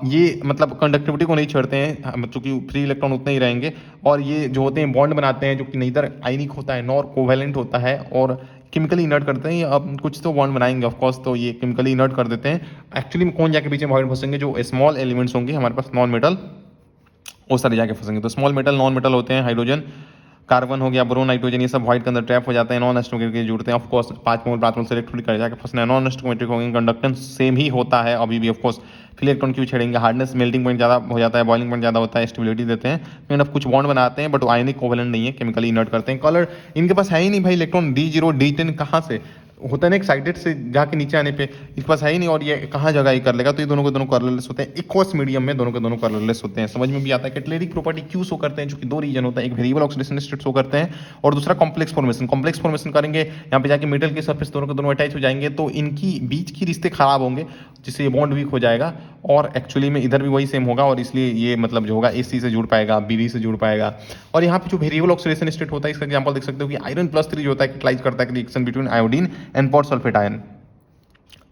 ये मतलब कंडक्टिविटी को नहीं छोड़ते हैं, क्योंकि फ्री इलेक्ट्रॉन उतने ही रहेंगे। और ये जो होते हैं बॉन्ड बनाते हैं, जो कि नेदर आयनिक होता है नॉर कोवेलेंट होता है, और केमिकली इनर्ट करते हैं। अब कुछ तो बॉन्ड बनाएंगे ऑफ कोर्स, तो ये केमिकली इनर्ट कर देते हैं। एक्चुअली में कौन जाके पीछे वॉइड फंसेंगे, जो स्मॉल एलिमेंट्स होंगे हमारे पास नॉन मेटल, वो सारे जाके फंसेंगे। तो स्मॉल मेटल नॉन मेटल होते हैं, हाइड्रोजन कार्बन हो गया, बोरोन, नाइट्रोजन, ये सब वॉइड के अंदर ट्रैप हो जाते हैं, नॉन एस्ट्रोमेट्रिक जुड़ते हैं। ऑफ कोर्स 5 मोल 5 मोल से इलेक्ट्रॉनिक कर जाके फंसना है, नॉन एस्ट्रोमेट्रिक होंगे, कंडक्टेंस सेम ही होता है अभी भी ऑफ कोर्स। फिर इलेक्ट्रॉन क्यों छेड़ेंगे, हार्डनेस मेल्टिंग पॉइंट ज़्यादा हो जाता है, बॉइलिंग पॉइंट ज़्यादा होता है, स्टेबिलिटी देते हैं, काइंड ऑफ कुछ बॉन्ड बनाते हैं, बट आयनिक कोवेलेंट नहीं है, केमिकली इनर्ट करते हैं। कलर इनके पास है ही नहीं भाई, इलेक्ट्रॉन D0 D10 कहाँ से होता है ना, एक्साइटेड से जाके नीचे आने पे इसके पास है ही नहीं, और ये कहाँ जगह ही कर लेगा। तो ये दोनों के दोनों कलरलेस होते हैं, इक्वस मीडियम में दोनों के दोनों कलरलेस होते हैं। समझ में भी आता है। कैटालिटिक प्रॉपर्टी क्यों शो करते हैं, जो कि 2 रीजन होता है, एक वेरिएबल ऑक्सीडेशन स्टेट शो करते हैं, और दूसरा कॉम्प्लेक्स फॉर्मेशन करेंगे। यहाँ पे जाके मेटल के सरफेस दोनों के दोनों अटैच हो जाएंगे, तो इनकी बीच की रिश्ते खराब होंगे, जिससे ये बॉन्ड वीक हो जाएगा। और एक्चुअली में इधर भी वही सेम होगा, और इसलिए ये मतलब जो होगा AC से जुड़ पाएगा, BD से जुड़ पाएगा। और यहाँ पे जो वेरिएबल ऑक्सीडेशन स्टेट होता है, इसका एग्जांपल देख सकते हो कि आयरन +3 जो होता है कैटलाइज करता है reaction between iodine and persulphate ion,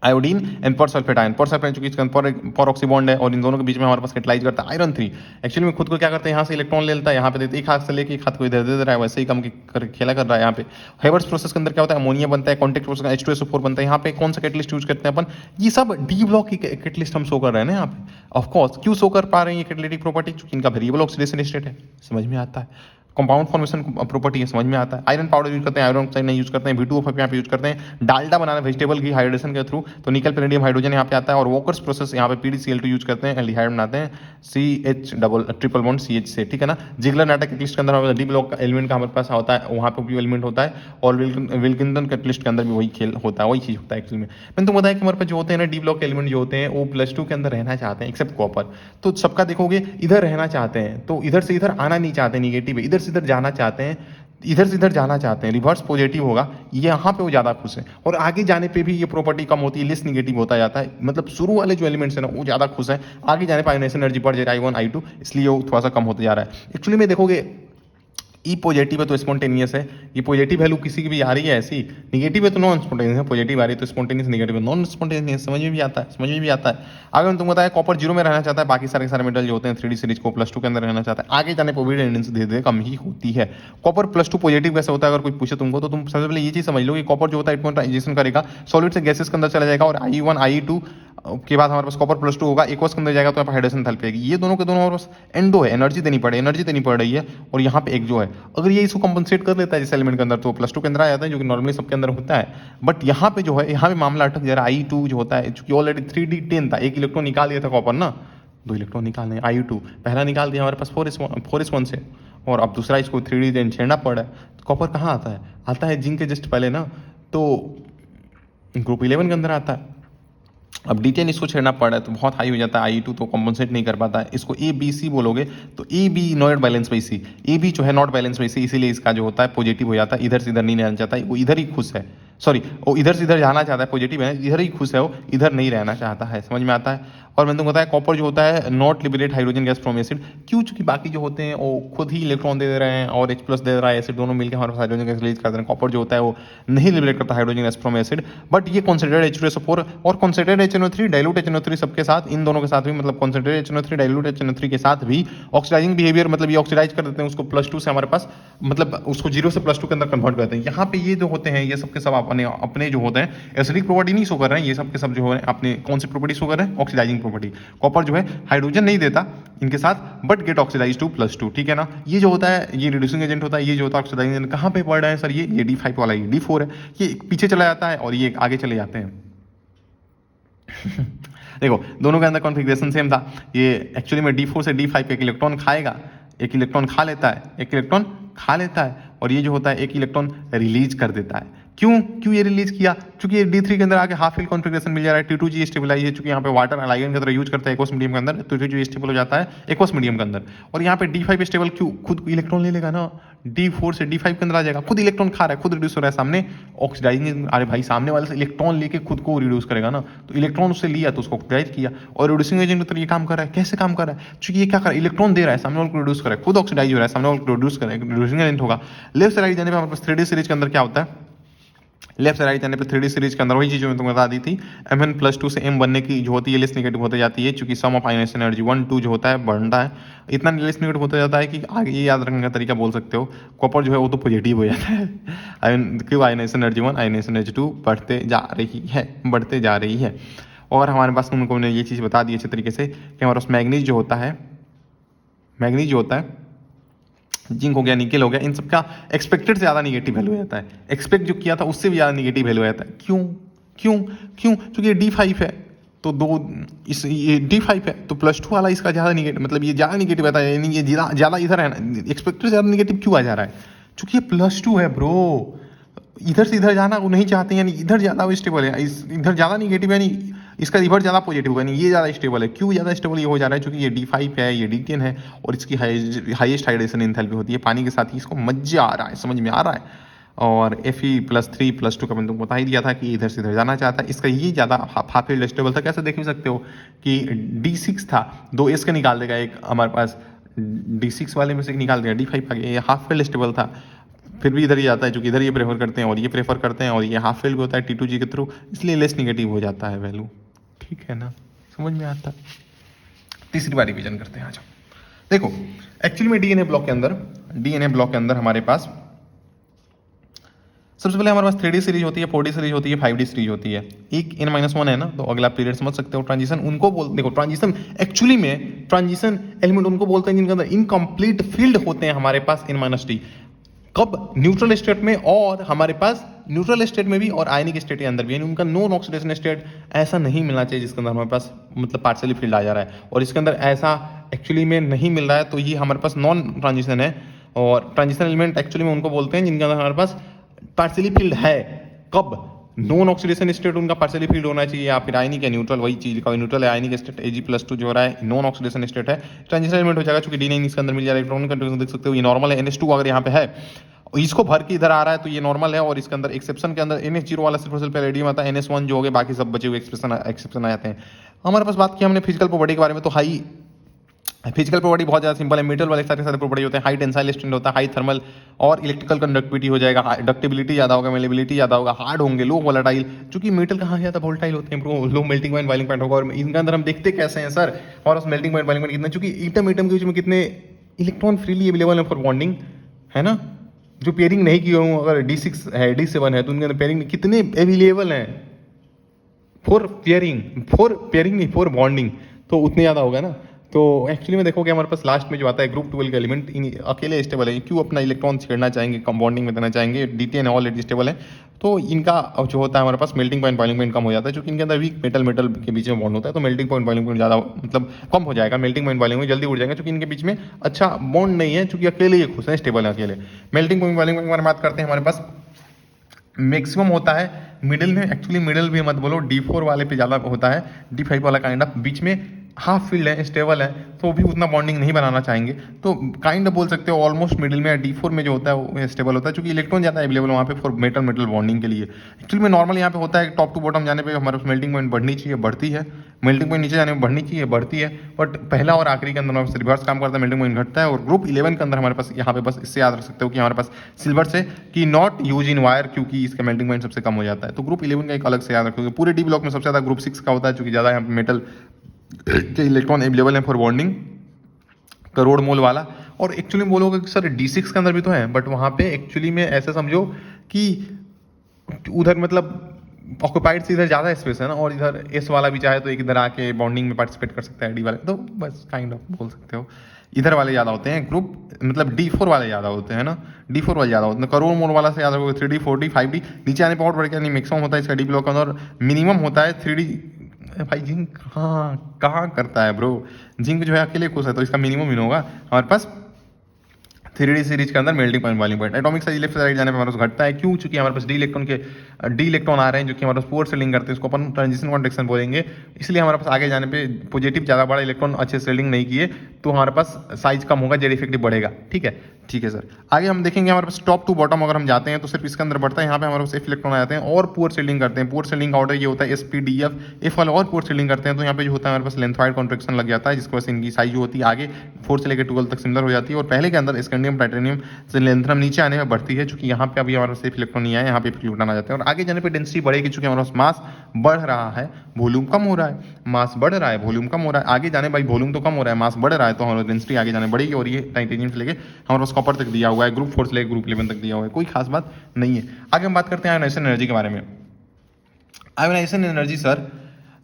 iodine and persulphate ion. Persulphate चूंकि इसका पर ऑक्सी बॉन्ड है, और इन दोनों के बीच में हमारे पास कैटलाइज करता है आयरन 3। एक्चुअली में खुद को क्या करते हैं, यहाँ से इलेक्ट्रॉन ले लेता है, यहाँ पे देते एक हाथ से लेके एक हाथ को इधर दे रहा है, वैसे ही कम खेला कर रहा है। यहाँ पे हेवर्स प्रोसेस के अंदर क्या होता है, अमोनिया बनता है, कॉन्टेक्ट प्रोसेस H2SO4 बनता है। यहाँ पे कौन सा कैटलिस्ट यूज करते हैं अपन, ये सब D ब्लॉक की कैटलिस्ट हम शो कर रहे हैं ना यहाँ पे। ऑफ कोर्स क्यों शो कर पा रहे हैं ये कैटालिटिक प्रॉपर्टी, क्योंकि इनका वेरिएबल ऑक्सीडेशन स्टेट है, समझ में आता है। कंपाउंड फॉर्मेशन प्रॉपर्टी है, समझ में आता है। आयरन पाउडर यूज करते हैं, आयरन ऑक्साइड नहीं यूज करते हैं, V2O5 यहाँ पे यूज करते हैं। डालडा बनाना वेजिटेबल घी हाइड्रेशन के थ्रू, तो निकल पैलेडियम हाइड्रोजन यहाँ पे आता है। और वोकर्स प्रोसेस यहाँ पे PDCl2 यूज करते हैं, एल्डिहाइड बनाते हैं ट्रिपल बॉन्ड CH से, ठीक है ना। जिगलर नाटा कैटलिस्ट के अंदर हमारे D ब्लॉक का एलिमेंट का हमारे पास होता है, वहाँ पे भी एलिमेंट होता है, और विल्किंसन कैटलिस्ट के अंदर भी वही खेल होता है, वही चीज होता है एक्चुअली में। मैंने तुम बताया कि हमारे पास जो होते हैं ना D ब्लॉक के एलिमेंट जो होते हैं, वो +2 के अंदर रहना चाहते हैं, एक्सेप्ट कॉपर। तो सबका देखोगे इधर रहना चाहते हैं, तो इधर से इधर आना नहीं चाहते, निगेटिव है, इधर से इधर जाना चाहते हैं, इधर से इधर जाना चाहते हैं, रिवर्स पॉजिटिव होगा, यहाँ पे वो ज्यादा खुश है। और आगे जाने पे भी ये प्रॉपर्टी कम होती है, लेस निगेटिव होता जाता है। मतलब शुरू वाले जो एलिमेंट्स है ना, वो ज्यादा खुश है, आगे जाने पर आयोनाइजेशन एनर्जी बढ़ जाए I1 I2, इसलिए वो थोड़ा सा कम होता जा रहा है। एक्चुअली में देखोगे ई पॉजिटिव है तो स्पॉन्टेनियस है, ये पॉजिटिव वैल्यू किसी की भी आ रही है ऐसी, निगेटिव है तो नॉन स्पॉन्टेनियस है, पॉजिटिव आ रही है तो स्पॉन्टेनियस, निगेटिव है नॉन स्पॉन्टेनियस। समझ में भी आता है। अगर तुम बताया कॉपर 0 में रहना चाहता है, बाकी सारे मेटल जो होते हैं 3D सीरीज को +2 के अंदर रहना चाहता है, आगे जाने पर भी टेंडेंसी धीरे धीरे कम ही होती है। कॉपर +2 पॉजिटिव कैसे होता है, अगर कोई पूछे तुमको, तो तुम सबसे पहले ये चीज समझ लो कि कॉपर जो होता है इलेक्ट्रॉनाइजेशन करेगा, सॉलिड से गैसेस के अंदर चला जाएगा, और I1 I2 के बाद हमारे पास कॉपर +2 होगा, एक्वस के अंदर जाएगा तो यहाँ पर हाइड्रोजन थलपेगी। ये दोनों के दोनों हमारे पास एंडो है, एनर्जी देनी पड़ रही है, और यहाँ पे एक जो है, अगर ये इसको कंपनसेट कर लेता है जिस एलिमेंट के अंदर, तो +2 के अंदर आ जाता है, जो कि नॉर्मली सबके अंदर होता है। बट यहाँ पे जो है, यहाँ पे मामला अटक जा रहा है। I2 जो होता है, चूंकि ऑलरेडी 3D10 था, एक इलेक्ट्रॉन निकाल दिया था कॉपर ना, 2 इलेक्ट्रॉन निकालने I2 पहला निकाल दिया हमारे पास 4s1 से, और अब दूसरा इसको 3D10 छेड़ना पड़ा है। तो कॉपर कहाँ आता है जिंक के जस्ट पहले ना, तो ग्रुप 11 के अंदर आता है। अब D10 इसको छेड़ना पड़ रहा है तो बहुत हाई हो जाता है, Ie2 तो कॉम्पनसेट नहीं कर पाता है। इसको ABC बोलोगे तो AB not balance by C, AB जो है नॉट बैलेंस बाई C, इसीलिए इसका जो होता है पॉजिटिव हो जाता है, इधर से इधर नहीं रहना चाहता है, वो इधर ही खुश है, सॉरी वो इधर से इधर जाना चाहता है, पॉजिटिव है, इधर ही खुश है, वो इधर नहीं रहना चाहता है। समझ में आता है। और मैंने तुमको बताया कॉपर जो होता है not liberate hydrogen gas from acid, क्यों? चूंकि बाकी जो होते हैं वो खुद ही इलेक्ट्रॉन दे रहे हैं और H+ दे रहा है, एसिड दोनों मिलकर हमारे पास हाइड्रोजन गैस रिलीज करते हैं। कॉपर जो होता है वो नहीं लिबरेट करता hydrogen gas from acid, but ये कॉन्सेंट्रेटेड H2SO4 और कॉन्सेंट्रेटेड HNO3 डाइल्यूट HNO3 सबके साथ, इन दोनों के साथ भी, मतलब कॉन्सेंट्रेटेड HNO3 डाइल्यूट HNO3 के साथ भी ऑक्सीडाइजिंग बिहेवियर, मतलब ये ऑक्सीडाइज कर देते हैं उसको +2 से हमारे पास, मतलब उसको 0 से +2 के अंदर कन्वर्ट करते हैं। यहाँ पे ये जो होते हैं ये सबके सब अपने अपने जो होते हैं एसिडिक प्रॉपर्टी नहीं शो कर रहे हैं, ये सब के सब जो है अपने कौन सी प्रॉपर्टी शो कर रहे हैं? Oxidising property. कॉपर जो है हाइड्रोजन नहीं देता इनके साथ बट गेट ऑक्सीडाइज टू +2, ठीक है ना। ये जो होता है ये रिड्यूसिंग एजेंट होता है, ये जो होता है ऑक्सीडाइजिंग एजेंट। कहाँ पे पड़ रहा है सर? ये D5 वाला, ये D4 है, ये पीछे चला जाता है और ये आगे चले जाते हैं। देखो दोनों के अंदर कॉन्फ़िगरेशन सेम था। ये एक्चुअली में D4 से D5 एक इलेक्ट्रॉन खाएगा, एक इलेक्ट्रॉन खा लेता है, एक इलेक्ट्रॉन खा लेता है, और ये जो होता है एक इलेक्ट्रॉन रिलीज कर देता है। क्यों ये रिलीज किया? क्योंकि ये D3 के अंदर आके हाफ फिल कॉन्फ़िगरेशन मिल जा रहा है, T2G स्टेबलाइज है, चूंकि यहाँ पे वाटर लाइगेंड की तरह यूज करता है एक्वस मीडियम के अंदर, T2G स्टेबल हो जाता है एक्वस मीडियम के अंदर। और यहाँ पे D5 स्टेबल क्यों? खुद इलेक्ट्रॉन ले लेगा ना, D4 से D5 के अंदर आ जाएगा, खुद इलेक्ट्रॉन खा रहा है, खुद रिड्यूस हो रहा है सामने ऑक्सीडाइजिंग। अरे भाई सामने वाले से इलेक्ट्रॉन लेके खुद को रिड्यूस करेगा ना, तो इलेक्ट्रॉन उससे लिया तो उसको ऑक्सीडाइज किया, और रिड्यूसिंग एजेंट की तरह ये काम कर रहा है। कैसे काम कर रहा है? क्योंकि ये क्या कर रहा है? इलेक्ट्रॉन दे रहा है, सामने वाले को रिड्यूस कर रहा है, खुद ऑक्सीडाइज हो रहा है, सामने वाले को रिड्यूस कर रहा है, रिड्यूसिंग एजेंट होगा। लेफ्ट साइड जाने पर हमारे पास 3D सीरीज के अंदर क्या होता है? लेफ्ट से राइट जाने पे 3D सीरीज के अंदर वही चीज जो मैं तुमको बता दी थी, Mn+2 से M बनने की जो होती है लेस नेगेटिव होते जाती है, क्योंकि सम ऑफ आयनाइजेशन एनर्जी 1 2 जो होता है बढ़ता है, इतना लेस नेगेटिव होता जाता है कि आगे ये याद रखने का तरीका बोल सकते हो, कॉपर जो है वो तो पॉजिटिव हो जाता है। क्यों? आयनाइजेशन एनर्जी 1 आयनाइजेशन एनर्जी 2 बढ़ते जा रही है। और हमारे पास उनको ने ये चीज़ बता दी अच्छे तरीके से कि हमारे पास मैग्नीज जो होता है, जिंक हो गया, निकल हो गया, इन सब का एक्सपेक्टेड से ज़्यादा निगेटिव वैल्यू हो जाता है, एक्सपेक्ट जो किया था उससे भी ज़्यादा निगेटिव वैल्यू हो जाता है। क्यों? क्योंकि ये D5 है तो ये D5 है तो +2 वाला इसका ज़्यादा निगेटिव, मतलब ये ज़्यादा निगेटिव आता है, यानी ये ज़्यादा इधर है ना, एक्सपेक्टेड से ज़्यादा निगेटिव क्यों आ जा रहा है? क्योंकि ये +2 है ब्रो, इधर से इधर जाना वो नहीं चाहते, यानी इधर ज़्यादा स्टेबल है, इधर ज़्यादा निगेटिव, यानी इसका रिवर्स ज़्यादा पॉजिटिव होगा, यानी ये ज़्यादा स्टेबल है। क्यों ज़्यादा स्टेबल ये हो जा रहा है? क्योंकि ये D5 है, ये D10 है, और इसकी हाईएस्ट हाइड्रेशन एंथैल्पी होती है, पानी के साथ ही इसको मजा आ रहा है, समझ में आ रहा है। और Fe+3+2 का मैंने तुमको बता ही दिया था कि इधर से इधर जाना चाहता है, इसका ये ज़्यादा हाफ फील्ड स्टेबल था। कैसे देख भी सकते हो कि D6 था, 2 S का निकाल देगा, एक हमारे पास D6 वाले में से निकाल देगा, D5 आ गया, ये हाफ फील्ड स्टेबल था, फिर भी इधर ही जाता है, क्योंकि इधर ये प्रेफर करते हैं और ये प्रेफर करते हैं, और ये हाफ फील्ड भी होता है T2G के थ्रू, इसलिए लेस निगेटिव हो जाता है वैल्यू, ठीक है ना, समझ में आता। तीसरी बार रिवीजन करते हैं। आ जाओ, देखो एक्चुअली में डीएनए ब्लॉक के अंदर हमारे पास सबसे पहले हमारे पास 3D सीरीज होती है, 4D सीरीज होती है, 5D सीरीज होती है। एक N-1 है ना, तो अगला पीरियड समझ सकते हो। ट्रांजिशन उनको देखो ट्रांजिशन एक्चुअली में ट्रांजिशन एलिमेंट उनको बोलते हैं जिनके अंदर इनकम्प्लीट फील्ड होते हैं हमारे पास N-T। कब? न्यूट्रल स्टेट में, और हमारे पास न्यूट्रल स्टेट में भी और आयनिक स्टेट के अंदर भी, यानी उनका नॉन ऑक्सीडेशन स्टेट ऐसा नहीं मिलना चाहिए जिसके अंदर हमारे पास मतलब पार्शियली फील्ड आ जा रहा है, और इसके अंदर ऐसा एक्चुअली में नहीं मिल रहा है, तो ये हमारे पास नॉन ट्रांजिशन है। और ट्रांजिशन एलिमेंट एक्चुअली में उनको बोलते हैं जिनके अंदर हमारे पास पार्शियली फील्ड है। कब? नॉन ऑक्सीडेशन स्टेट उनका पार्शियली फील्ड होना चाहिए, या फिर आयनिक या न्यूट्रल, वही चीज का न्यूट्रल है, आयनिक स्टेट Ag+2 जो हो रहा है नॉन ऑक्सीडेशन स्टेट है, ट्रांजिशन एलिमेंट हो जाएगा। क्योंकि D9 इसके अंदर मिल जाएगा, इलेक्ट्रॉन कंट्रीब्यूशन देख सकते हो, ये नॉर्मल है। NH2 अगर यहाँ पे है, इसको भर के इधर आ रहा है तो ये नॉर्मल है, और इसके अंदर एक्सेप्शन के अंदर NH0 वाला सिर्फ पैलेडियम आता है, NS1 जो हो गए, बाकी सब बचे हुए एक्सेप्शन आ जाते हैं। हमारे पास बात की हमने फिजिकल प्रॉपर्टी के बारे में, तो हाई फिजिकल प्रॉपर्टी बहुत ज़्यादा सिंपल है, मेटल वाले सारे प्रॉपर्टी होते हैं, हाई टेंसाइल स्ट्रेंथ होता है, हाई थर्मल और इलेक्ट्रिकल कंडक्टिविटी हो जाएगा, डक्टिबिलिटी ज़्यादा होगा, मेलेबिलिटी ज़्यादा होगा, हार्ड होंगे, लो वोलेटाइल, क्योंकि मेटल कहाँ ज़्यादा वोलेटाइल होते हैं bro, low melting point boiling point होगा। और इनका अंदर हम देखते कैसे हैं सर, और उस मेल्टिंग पॉइंट बॉइलिंग पॉइंट कितना, क्योंकि एटम के बीच में कितने इलेक्ट्रॉन फ्रीली अवेलेबल है फॉर बॉन्डिंग, है ना। जो पेयरिंग नहीं किए हों, अगर D6 है D7 है, तो उनके अंदर पेयरिंग कितने अवेलेबल हैं फॉर पेयरिंग नहीं, फॉर बॉन्डिंग, तो उतने ज़्यादा होगा ना। तो एक्चुअली में देखोगे हमारे पास लास्ट में जो आता है ग्रुप 12 के एलिमेंट अकेले स्टेबल है, क्यों अपना इलेक्ट्रॉन छेड़ना चाहेंगे, बॉन्डिंग में देना चाहेंगे, D10 ऑलरेडी स्टेबल है, तो इनका जो होता है हमारे पास मेल्टिंग पॉइंट बॉइलिंग पॉइंट कम हो जाता है, क्योंकि इनके अंदर वीक मेटल के बीच में बॉन्ड होता है, तो मेल्टिंग पॉइंट बॉइलिंग पॉइंट ज़्यादा मतलब कम हो जाएगा, मेल्टिंग पॉइंट बॉइलिंग में जल्दी उड़ जाएगा, क्योंकि इनके बीच में अच्छा बॉन्ड नहीं है, क्योंकि अकेले ये खुश है, स्टेबल है अकेले। मेल्टिंग पॉइंट बॉइलिंग पॉइंट की बात करते हैं, हमारे पास मैक्सिमम होता है मिडिल में एक्चुअली मिडिल भी मत बोलो, D4 वाले पे ज़्यादा होता है, D5 वाला काइंड ऑफ बीच में हाफ फील्ड है, स्टेबल है, तो भी उतना बॉन्डिंग नहीं बनाना चाहेंगे, तो काइंड ऑफ बोल सकते हो ऑलमोस्ट मिडिल में D4 में जो होता है वो स्टेबल होता है, क्योंकि इलेक्ट्रॉन ज़्यादा अवेलेबल वहाँ पे फॉर मेटल मेटल बॉन्डिंग के लिए। एक्चुअली में नॉर्मल यहाँ पे होता है टॉप टू बॉटम जाने पे हमारे पास मेल्टिंग पॉइंट बढ़नी चाहिए, बढ़ती है, मेल्टिंग पॉइंट नीचे जाने में बढ़नी चाहिए, बढ़ती है, बट पहला और आखिरी के अंदर हमारे पास रिवर्स काम करता है, मेल्टिंग पॉइंट घटता है। और ग्रुप 11 के अंदर हमारे पास यहाँ पे बस इससे याद रख सकते हो कि हमारे पास सिल्वर से कि नॉट यूज इन वायर, क्योंकि इसका मेल्टिंग पॉइंट सबसे कम हो जाता है, तो ग्रुप 11 का एक अलग से याद रखोगे। पूरे डी ब्लॉक में सबसे ज़्यादा ग्रुप 6 का होता है, क्योंकि ज़्यादा यहाँ पे मेटल के इलेक्ट्रॉन अवेलेबल है फॉर बॉन्डिंग, करोड़ मोल वाला। और एक्चुअली बोलोगे कि सर D6 के अंदर भी तो है, बट वहाँ पे एक्चुअली में ऐसा समझो कि उधर मतलब ऑक्यूपाइड से इधर ज़्यादा स्पेस है ना, और इधर एस वाला भी चाहे तो एक इधर आके बॉन्डिंग में पार्टिसिपेट कर सकता है डी वाले, तो बस काइंड ऑफ बोल सकते हो इधर वाले ज़्यादा होते हैं ग्रुप, मतलब D4 वाले ज़्यादा होते हैं ना, D4 वाले ज़्यादा होते हैं। करोड़ मोल वाला से ज़्यादा होगा 3D 4D 5D, नीचे आने पर और बढ़ गया, नहीं मैक्सिमम होता है इसका डी ब्लॉक के अंदर, मिनिमम होता है 3D। भाई जिंक कहाँ करता है ब्रो, जिंक जो है अकेले खुश है, तो इसका मिनिमम ही होगा हमारे पास 3D सीरीज के अंदर मेल्टिंग पॉइंट वाली point. Atomic size left side जाने पर हमारे पास घटता है, क्यों? चूंकि हमारे पास डी इलेक्ट्रॉन आ रहे हैं जो कि हमारे पास पोर से लिंक करते हैं, इसको अपन ट्रांजिशन कॉन्ट्रैक्शन बोलेंगे, इसलिए हमारे पास आगे जाने पे पॉजिटिव ज़्यादा बड़ा इलेक्ट्रॉन अच्छे से लिंक नहीं किए तो हमारे पास साइज कम होगा, जेड इफेक्टिव बढ़ेगा। ठीक है, ठीक है सर। आगे हम देखेंगे हमारे पास टॉप टू बॉटम अगर हम जाते हैं तो सिर्फ इसके अंदर बढ़ता है, यहाँ पे हमारे पास एफ इलेक्ट्रॉन आ जाते हैं और पुअर सेलिंग करते हैं। पुअर सेलिंग ऑर्डर ये होता है SPDF, एफ वाला और पुअर सेलिंग करते हैं, तो यहाँ पे जो होता है हमारे पास लेंथवाइड कॉन्ट्रैक्शन लग जाता है, जिसकी वजह से इनकी साइज जो होती है आगे 4 से लेकर 12 तक सिमिलर हो जाती है। और पहले के अंदर स्कैंडियम टाइटेनियम से लेंथनम नीचे आने में बढ़ती है, चूंकि यहाँ पे अभी हमारे पास एफ इलेक्ट्रॉन नहीं आया, यहाँ पे इलेक्ट्रॉन आ जाते हैं। और आगे जाने पर डेंसिटी बढ़ेगी, चूंकि हमारे पास मास बढ़ रहा है, वॉल्यूम कम हो रहा है, मास बढ़ रहा है, वॉल्यूम कम हो रहा है, आगे जाने भाई वॉल्यूम तो कम हो रहा है, मास बढ़ रहा है, तो हमारी डेंसिटी आगे जाने बढ़ेगी। और ये टाइटेनियम से लेके हमारे पास कॉपर तक दिया हुआ है, ग्रुप 4 से लेकर ग्रुप 11 तक दिया हुआ है, कोई खास बात नहीं है। आगे हम बात करते हैं आयोनाइजेशन एनर्जी के बारे में। आयोनाइजेशन एनर्जी सर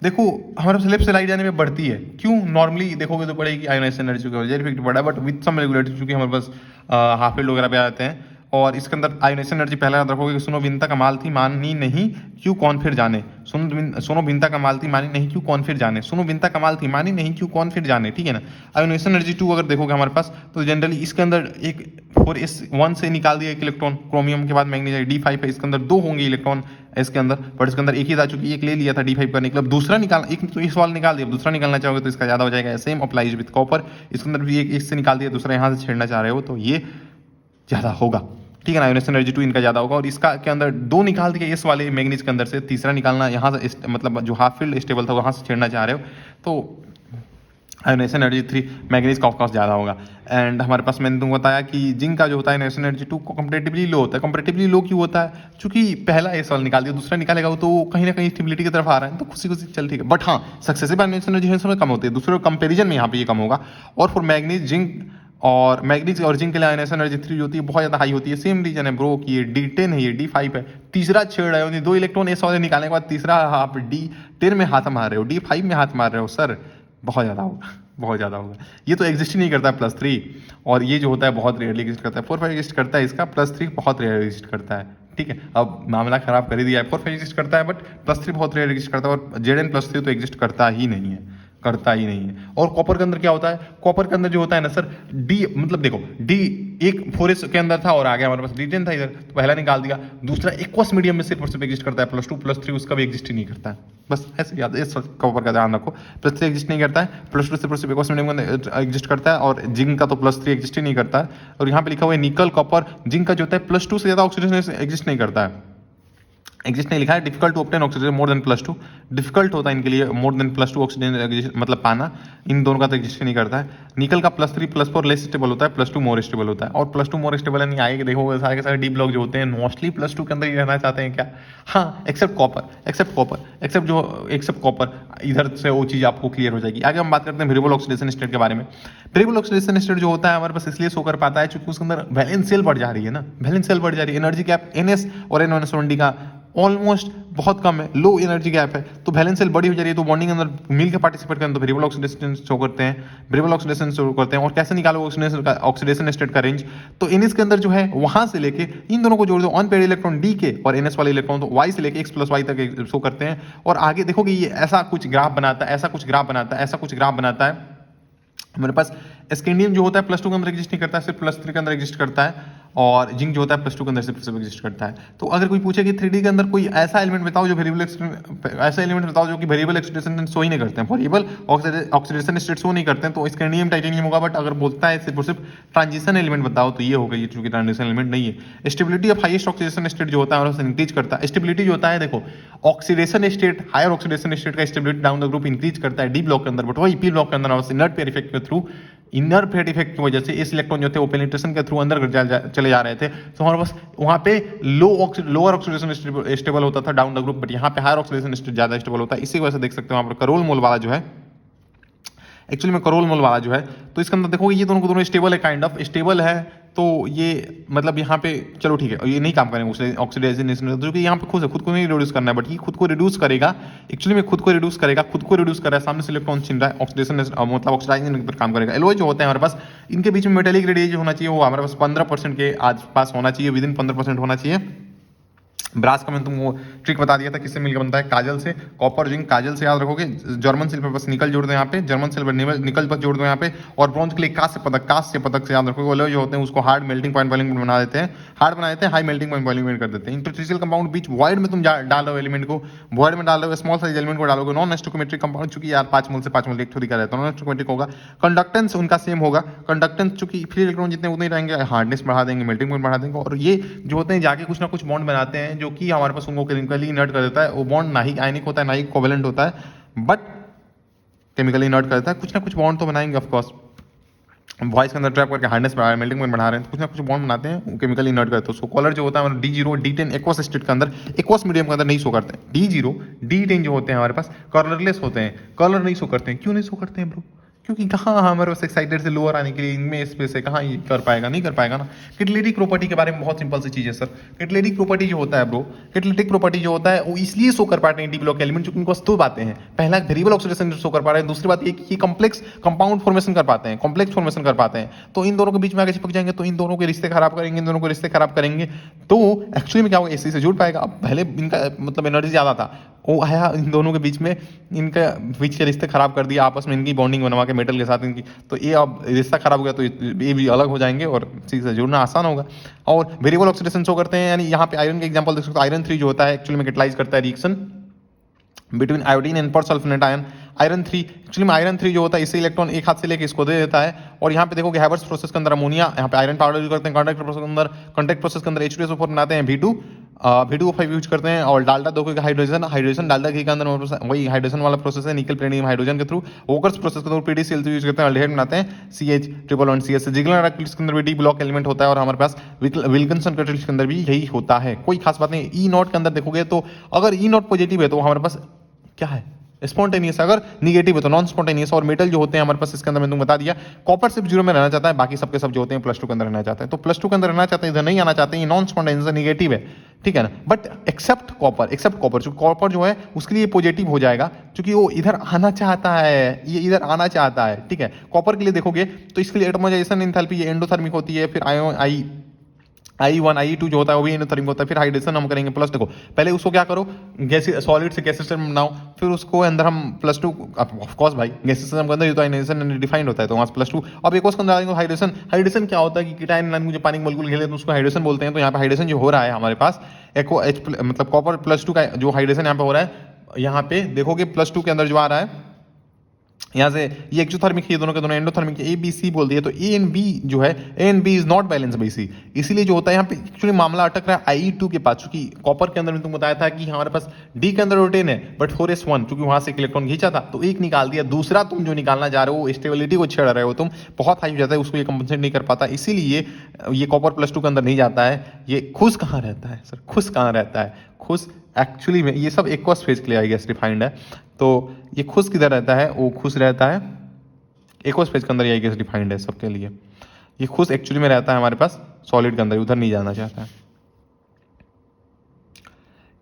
देखो हमारे पास लेफ्ट से राइट जाने में बढ़ती है, क्यों? नॉर्मली देखोगे तो बढ़ेगी आयोनाइजेशन एनर्जी का जेड इफेक्ट बढ़ा है, बट विद सम रेगुलेटरी, क्योंकि हमारे पास हाफ फील्ड वगैरह पे आ जाते हैं। और इसके अंदर आयोनाइजेशन एनर्जी पहले याद रखोगे कि सुनो बिनता कमाल थी मानी नहीं क्यों कौन फिर जाने, सुनो बिनता कमाल थी मानी नहीं क्यों कौन फिर जाने, सुनो बिनता कमाल थी मानी नहीं क्यों कौन फिर जाने। ठीक है ना। आयोनाइजेशन एनर्जी 2 अगर देखोगे हमारे पास तो जनरली इसके अंदर एक 4s1 से निकाल दिया एक इलेक्ट्रॉन, क्रोमियम के बाद मैग्नीज D5 है, इसके अंदर 2 होंगे इलेक्ट्रॉन इसके अंदर, बट इसके अंदर एक ही था, चूंकि एक ले लिया था D5 करने के लिए, दूसरा निकाल, एक तो इस वाला निकाल दिया, दूसरा निकालना चाहोगे तो इसका ज़्यादा हो जाएगा। सेम अप्लाइज विद कॉपर, इसके अंदर भी एक से निकाल दिया, दूसरा यहाँ से छेड़ना चाह रहे हो तो ये ज़्यादा होगा। ठीक है ना। आयोनाइजेशन एनर्जी 2 इनका ज़्यादा होगा। और इसका के अंदर 2 निकाल दिया इस वाले मैग्नीज के अंदर से, तीसरा निकालना यहाँ से मतलब जो हाफ फील्ड स्टेबल था वहाँ से छेड़ना चाह रहे हो तो आयोनाइजेशन एनर्जी 3 मैग्नीज का ऑफकोर्स ज़्यादा होगा। एंड हमारे पास मैंने तुमको बताया कि जिंक का जो होता है आयोनाइजेशन एनर्जी 2 कंपैरेटिवली लो होता है। कंपैरेटिवली लो क्यों होता है? क्योंकि पहला एस वाला निकाल दिया, दूसरा निकालेगा तो कहीं ना कहीं स्टेबिलिटी की तरफ आ रहा है, तो खुशी खुशी चल ठीक है। बट हाँ सक्सेसिव आयोनाइजेशन एनर्जी है इसमें कम होती है, दूसरे कंपेरिजन में यहाँ पे ये कम होगा। और फॉर मैग्नीज जिंक और मैग्नीज और जिंक के लिए आयोनाइजेशन एनर्जी 3 जो होती है बहुत ज़्यादा हाई होती है। सेम रीजन है ब्रो कि ये D10 है, ये D5 है, तीसरा छेड़ रहे हो, 2 इलेक्ट्रॉन एस वाले निकालने के बाद तीसरा आप D10 में हाथ मार रहे हो, D5 में हाथ मार रहे हो, सर बहुत ज़्यादा होगा, बहुत ज़्यादा होगा। ये तो एग्जिस्ट ही नहीं करता है +3, और ये जो होता है बहुत रेयरली एग्जिस्ट करता है। 4 5 एग्जिस्ट करता है, इसका +3 बहुत रेयर एग्जिस्ट करता है। ठीक है, अब मामला खराब कर ही दिया है। 4 5 एग्जिस्ट करता है बट +3 बहुत रेयर एग्जिस्ट करता है, और Zn+3 तो एग्जिस्ट करता ही नहीं है, करता ही नहीं है। और कॉपर के अंदर क्या होता है? कॉपर के अंदर जो होता है ना सर D, मतलब देखो D एक 4s के अंदर था और आ गया हमारे पास D10 था इधर, तो पहला निकाल दिया, दूसरा एक्वस मीडियम में सिर्फ एग्जिस्ट करता है, +2 +3 उसका भी एग्जिस्ट ही नहीं करता है। बस ऐसे याद, इस कॉपर का ध्यान रखो, +3 एग्जिस्ट नहीं करता है, +2 से +3 एक्वस मीडियम के अंदर एग्जिस्ट करता है, और जिंक का तो +3 एग्जिस्ट ही नहीं करता है। और यहाँ पे लिखा हुआ है निकल कॉपर जिंक का जो होता है +2 से ज़्यादा ऑक्सीडेशन एग्जिस्ट नहीं करता है, एग्जिस्ट नहीं लिखा है। Difficult to obtain oxygen more than +2, difficult होता है इनके लिए मोर देन +2 ऑक्सीजन मतलब पाना, इन दोनों का तो एग्जिस्ट नहीं करता है। निकल का +3 +4 लेस स्टेबल होता है, +2 मोर स्टेबल होता है। और +2 मोर स्टेबल नहीं आएगा, देखो सारे के सारे डी ब्लॉक जो होते हैं मोस्टली +2 के अंदर ही रहना चाहते हैं क्या? हाँ एक्सेप्ट कॉपर, इधर से वो चीज़ आपको क्लियर हो जाएगी। आगे हम बात करते हैं वेरिएबल ऑक्सीडेशन स्टेट के बारे में। वेरिएबल ऑक्सीडेशन स्टेट जो होता है हमारे पास इसलिए शो कर पाता है क्योंकि उसके अंदर वैलेंस सेल बढ़ जा रही है ना, वैलेंस सेल बढ़ जा रही है। एनर्जी गैप NS और N1S1D का ऑलमोस्ट बहुत कम है, लो एनर्जी गैप है, तो वैलेंस सेल बड़ी हो जा रही है, तो बॉन्डिंग अंदर मिल के पार्टिसिपेट करते हैं, तो वेरिएबल ऑक्सीडेशन शो करते हैं, वेरिएबल ऑक्सीडेशन शो करते हैं। और कैसे निकालो ऑक्सीडेशन स्टेट का रेंज? तो NS के अंदर जो है वहां से लेके इन दोनों को जोड़ दो, ऑन पेयर इलेक्ट्रॉन D के और NS वाले इलेक्ट्रॉन तो Y से लेके X+Y तक शो करते हैं। और आगे देखोगे ये ऐसा कुछ ग्राफ बनाता है, ऐसा कुछ ग्राफ बनाता है। हमारे पास स्कैंडियम जो होता है +2 के अंदर एग्जिस्ट नहीं करता है, सिर्फ +3 के अंदर एग्जिस्ट करता है। और जिंक जो होता है +2 के अंदर सिर्फ एग्जिस्ट करता है। तो अगर कोई पूछे कि 3D के अंदर कोई ऐसा एलिमेंट बताओ जो वेरिएबल ऐसा एलिमेंट बताओ जो कि वेरिएबल ऑक्सीडेशन शो ही नहीं करते हैं, वेरिएबल ऑक्सीडेशन स्टेट शो नहीं करते हैं, तो स्कैंडियम टाइटेनियम होगा। बट अगर बोलता है सिर्फ और सिर्फ ट्रांजिशन एलिमेंट बताओ तो ये होगा, ये चूंकि ट्रांजिशन एलिमेंट नहीं है। Stability of highest oxidation state जो होता है और इंक्रीज करता है। स्टेबिलिटी जो होता है देखो, oxidation state higher oxidation state का stability down the group increase करता है डी ब्लॉक के अंदर, बट वही पी ब्लॉक के अंदर इनर्ट पेयर इफेक्ट के थ्रू, इनर पेयर इफेक्ट की वजह से इस इलेक्ट्रॉन जो थे वो पेनिट्रेशन के थ्रू अंदर चले जा रहे थे, तो हमारे पास वहां पे लोअर ऑक्सीडेशन स्टेबल होता था डाउन द ग्रुप, बट यहाँ पे हायर ऑक्सीडेशन स्टेट ज्यादा स्टेबल होता है। इसी वजह से देख सकते हो वहां पर करोल मोल वाला जो है, एक्चुअली में करोल मोल वाला जो है, तो इसके अंदर देखोगे ये दोनों को दोनों स्टेबल है, काइंड ऑफ स्टेबल है। तो ये मतलब यहाँ पे चलो ठीक है, ये नहीं काम करेंगे ऑक्सीडेशन, जो कि यहाँ पे खुद को नहीं रिड्यूस करना है, बट ये खुद को रिड्यूस करेगा, एक्चुअली में खुद को रिड्यूस कर रहा है, सामने से इलेक्ट्रॉन छीन रहा है, ऑक्सीडेशन मतलब ऑक्सीडाइजिंग पर काम करेगा। एलॉय जो होते हैं हमारे पास, इनके बीच में मेटेलिक रेडिएशन होना चाहिए, वो हमारे पास 15% के आसपास होना चाहिए, विदिन 15% होना चाहिए। ब्रास का मैंने तुमको ट्रिक बता दिया था किससे मिलकर बनता है, काजल से, कॉपर जिंक काजल से याद रखोगे, जर्मन सिल्वर बस निकल जोड़ दो यहाँ पे, जर्मन सिल्वर निकल बस जोड़ दो यहाँ पे, और ब्रॉन्ज के लिए कांस्य पदक से याद रखोगे। वो जो होते हैं उसको हार्ड मेल्टिंग पॉइंट बॉइलिंग बना देते हैं, हार्ड बना देते हैं, हाई मेल्टिंग पॉइंट बॉइलिंग कर देते हैं। इंटरस्टिशियल कंपाउंड बीच वॉइड में तुम डाल रहे हो एलिमेंट को, वॉइड में डाल रहे हो स्मॉल साइज एलिमेंट को डालोगे, नॉन स्टोइकोमेट्रिक कंपाउंड, चूंकि यार 5 मोल से 5 मोल एक थोड़ी का रहता है, नॉन स्टोइकोमेट्रिक होगा। कंडक्टेंस उनका सेम होगा, कंडक्टेंस चूंकि फ्री इलेक्ट्रॉन जितने उतने रहेंगे, हार्डनेस बढ़ा देंगे, मेल्टिंग पॉइंट बढ़ा देंगे, और ये जो होते हैं जाके कुछ ना कुछ बॉन्ड बनाते हैं जो कि हमारे पास उनको केमिकली इनर्ट कर देता है। वो बॉन्ड ना ही आयनिक होता है ना ही कोवेलेंट होता है, बट केमिकली इनर्ट कर देता है। कुछ ना कुछ बॉन्ड तो बनाएंगे ऑफ कोर्स, वॉइस के अंदर ट्रैप करके हार्डनेस बढ़ा रहे हैं, मेल्टिंग पॉइंट बढ़ा रहे हैं, तो कुछ ना कुछ बॉन्ड बनाते हैं, केमिकली इनर्ट करते हैं उसको। कॉलर जो होता है हमारा D0 D10 एक्वस स्टेट के अंदर, एक्वस मीडियम के अंदर नहीं शो करते हैं। D0 D10 जो होते हैं हमारे पास कलरलेस होते हैं, कलर नहीं शो करते हैं। क्यों नहीं शो करते हैं ब्रो? क्योंकि कहाँ हमारे पास एक्साइटेड से लोअर आने के लिए इनमें स्पेस है, कहाँ ये कर पाएगा, नहीं कर पाएगा ना। किटलेटिक प्रॉपर्टी के बारे में बहुत सिंपल सी चीज है सर। किटलेटिक प्रॉपर्टी जो होता है ब्रो, किटलेटिक प्रॉपर्टी जो होता है वो इसलिए शो कर पाते हैं डी ब्लॉक एलिमेंट, क्योंकि उनको दो बातें हैं। पहला वेरिएबल ऑक्सीडेशन शो कर पा रहे हैं, दूसरी बात ये कॉम्प्लेक्स कंपाउंड फॉर्मेशन कर पाते हैं, कॉम्प्लेक्स फॉर्मेशन कर पाते हैं। तो इन दोनों के बीच में आगे चिपक जाएंगे तो इन दोनों के रिश्ते खराब करेंगे, इन दोनों के रिश्ते खराब करेंगे, तो एक्चुअली में क्या होगा, एसी से जुड़ पाएगा। अब पहले इनका मतलब एनर्जी ज्यादा था, वो आया इन दोनों के बीच में, इनका बीच के रिश्ते खराब कर दिया, आपस में इनकी बॉन्डिंग बनवा के मेटल के साथ इनकी, तो ये अब रिश्ता खराब हो गया, तो ये भी अलग हो जाएंगे और चीज से जुड़ना आसान होगा। और वेरिएबल ऑक्सीडेशन शो करते हैं, यानी यहाँ पे आयरन का एग्जांपल देख सकते हो। आयरन 3 जो होता है एक्चुअली में कैटलाइज करता है reaction between iodine and persulphonate ion. Iron 3 actually में आयरन 3 जो होता है इसे इलेक्ट्रॉन एक हाथ से लेके इसको दे देता है, और यहाँ पे देखोगे हैबर्स प्रोसेस के अंदर अमोनिया, यहाँ पे आयरन पाउडर यूज करते हैं, कॉन्टैक्ट प्रोसेस के अंदर H2SO4 बनाते हैं, V2O5 यूज करते हैं, और डालडा दो का हाइड्रोजन डालडा घी के अंदर वही हाइड्रोजन वाला प्रोसेस है, निकल प्लेटिनम हाइड्रोजन के थ्रू। वोकर्स प्रोसेस के थ्रू PDCl यूज करते हैं, अल्डिहाइड बनाते हैं CH111CS। जिगलर कैटलिस्ट के अंदर भी डी ब्लॉक एलिमेंट होता है, और हमारे पास विल्किंसन कैटलिस्ट के अंदर भी यही होता है। कोई खास बात नहीं। E0 के अंदर देखोगे तो अगर E0 पॉजिटिव है तो हमारे पास क्या है, स्पॉन्टेनियस, अगर निगेटिव है तो नॉन स्पॉन्टेनियस। और मेटल जो होते हैं हमारे पास इसके अंदर मैंने तुमको बता दिया, कॉपर सिर्फ 0 में रहना चाहता है, बाकी सबके सब जो होते हैं +2 के अंदर रहना चाहते हैं। तो +2 के अंदर रहना चाहते हैं, इधर नहीं आना चाहते हैं, नॉन स्पॉन्टेनियस निगेटिव है, ठीक है ना। बट एक्सेप्ट कॉपर जो कॉपर जो है उसके लिए पॉजिटिव हो जाएगा, क्योंकि वो इधर आना चाहता है, ये इधर आना चाहता है, ठीक है। कॉपर के लिए देखोगे तो इसके लिए एटमोजाइजेशन एंथैल्पी ये एंडोथर्मिक होती है, फिर I1 I2 जो होता है वो भी एंडोथर्मिक होता है, फिर हाइड्रेशन हम करेंगे प्लस। देखो पहले उसको क्या करो, गैसीय सॉलिड से गैसीय सिस्टम बनाओ, फिर उसको अंदर हम +2, ऑफ कोर्स भाई गैसीय सिस्टम के अंदर ये तो आयनाइजेशन डिफाइंड होता है, तो वहां +2। अब एक और के अंदर आएंगे हाइड्रेशन। हाइड्रेशन क्या होता है कि कीटायन मुझे पानी के मोलेक्युल घेरे तो उसको हाइड्रेशन बोलते हैं। तो यहाँ पे हाइड्रेशन जो हो रहा है हमारे पास मतलब कॉपर +2 का जो हाइड्रेशन यहाँ पे हो रहा है, यहाँ पे देखोगे +2 के अंदर जो आ रहा है, यहाँ से ये एक्सोथर्मिक है, दोनों के दोनों एंडोथर्मिक है, A B C बोल दिया। तो A एंड B जो है, A and B is not balance by C, इसीलिए जो होता है यहाँ पे एक्चुअली मामला अटक रहा है I2 के पास, क्योंकि कॉपर के अंदर में तुमको बताया था कि हमारे पास D के अंदर रोटेन है, बट 4s1 क्योंकि वहां से एक इलेक्ट्रॉन खींचा था तो एक निकाल दिया, दूसरा तुम जो निकालना जा रहे हो स्टेबिलिटी को छेड़ रहे हो तुम, बहुत हाई हो जाता है, उसको ये कंपनसेट नहीं कर पाता, इसीलिए ये कॉपर +2 के अंदर नहीं जाता है। ये खुश कहाँ रहता है सर, खुश कहाँ रहता है? खुश एक्चुअली में ये सब एक्वस फेज के लिए आई गेस डिफाइंड है, तो ये खुश किधर रहता है? वो खुश रहता है एक्वस फेज के अंदर, ये आई गेस डिफाइंड है सबके लिए। ये खुश एक्चुअली में रहता है हमारे पास सॉलिड के अंदर, उधर नहीं जाना चाहता है।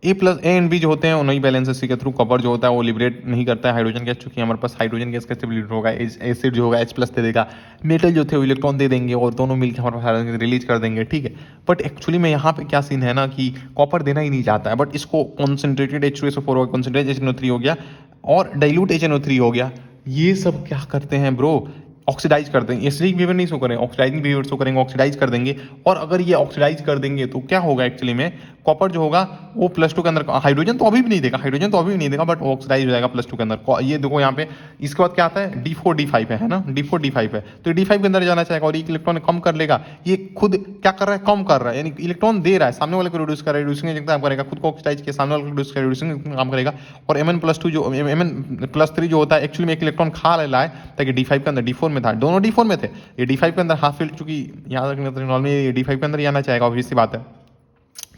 A एंड B जो होते हैं वो नहीं बैलेंस सी के थ्रू। कॉपर जो होता है वो लिबरेट नहीं करता है हाइड्रोजन गैस, चूंकि हमारे पास हाइड्रोजन गैस कैसे लिबरेट होगा, एसिड जो होगा H+ दे देगा, मेटल जो थे वो इलेक्ट्रॉन दे देंगे, और दोनों मिलकर हमारे पास रिलीज कर देंगे, ठीक है। बट एक्चुअली में यहाँ पे क्या सीन है ना कि कॉपर देना ही नहीं चाहता है, बट इसको कॉन्सेंट्रेटेड H2SO4 हो गया, कॉन्सेंट्रेटेड HNO3 हो गया, और डाइल्यूट HNO3 हो गया। ये सब क्या करते हैं ब्रो, ऑक्सीडाइज कर देंगे, एसिडिक बिहेवियर नहीं शो करेंगे, ऑक्सीडाइजिंग बिहेवियर शो करेंगे, ऑक्सीडाइज कर देंगे। और अगर ये ऑक्सीडाइज कर देंगे तो क्या होगा एक्चुअली में, कॉपर जो होगा वो +2 के अंदर, हाइड्रोजन तो अभी भी नहीं देगा, हाइड्रोजन तो अभी भी नहीं देगा, बट ऑक्सीडाइज हो जाएगा +2 के अंदर। ये देखो यहाँ पे इसके बाद क्या आता है, D4 D5 है ना, D4 D5 है, तो D5 के अंदर जाना चाहेगा और एक इलेक्ट्रॉन कम कर लेगा। ये खुद क्या कर रहा है, कम कर रहा है, यानी इलेक्ट्रॉन दे रहा है, सामने वाले को रिड्यूस कर रहा है, रिड्यूसिंग एजेंट काम करेगा, खुद को ऑक्सीडाइज किया, सामने वाले को रिड्यूस कर रिड्यूसिंग काम करेगा। और Mn+2 जो Mn+3 जो होता है एक्चुअली में एक इलेक्ट्रॉन खा लेला है, ताकि D5 के अंदर, D4 में था, दोनों D4 में थे, ये D5 के अंदर हाफ फील्ड, चूंकि याद रखना तो नॉर्मली D5 के अंदर ही आना चाहेगा, ऑब्वियस सी बात है।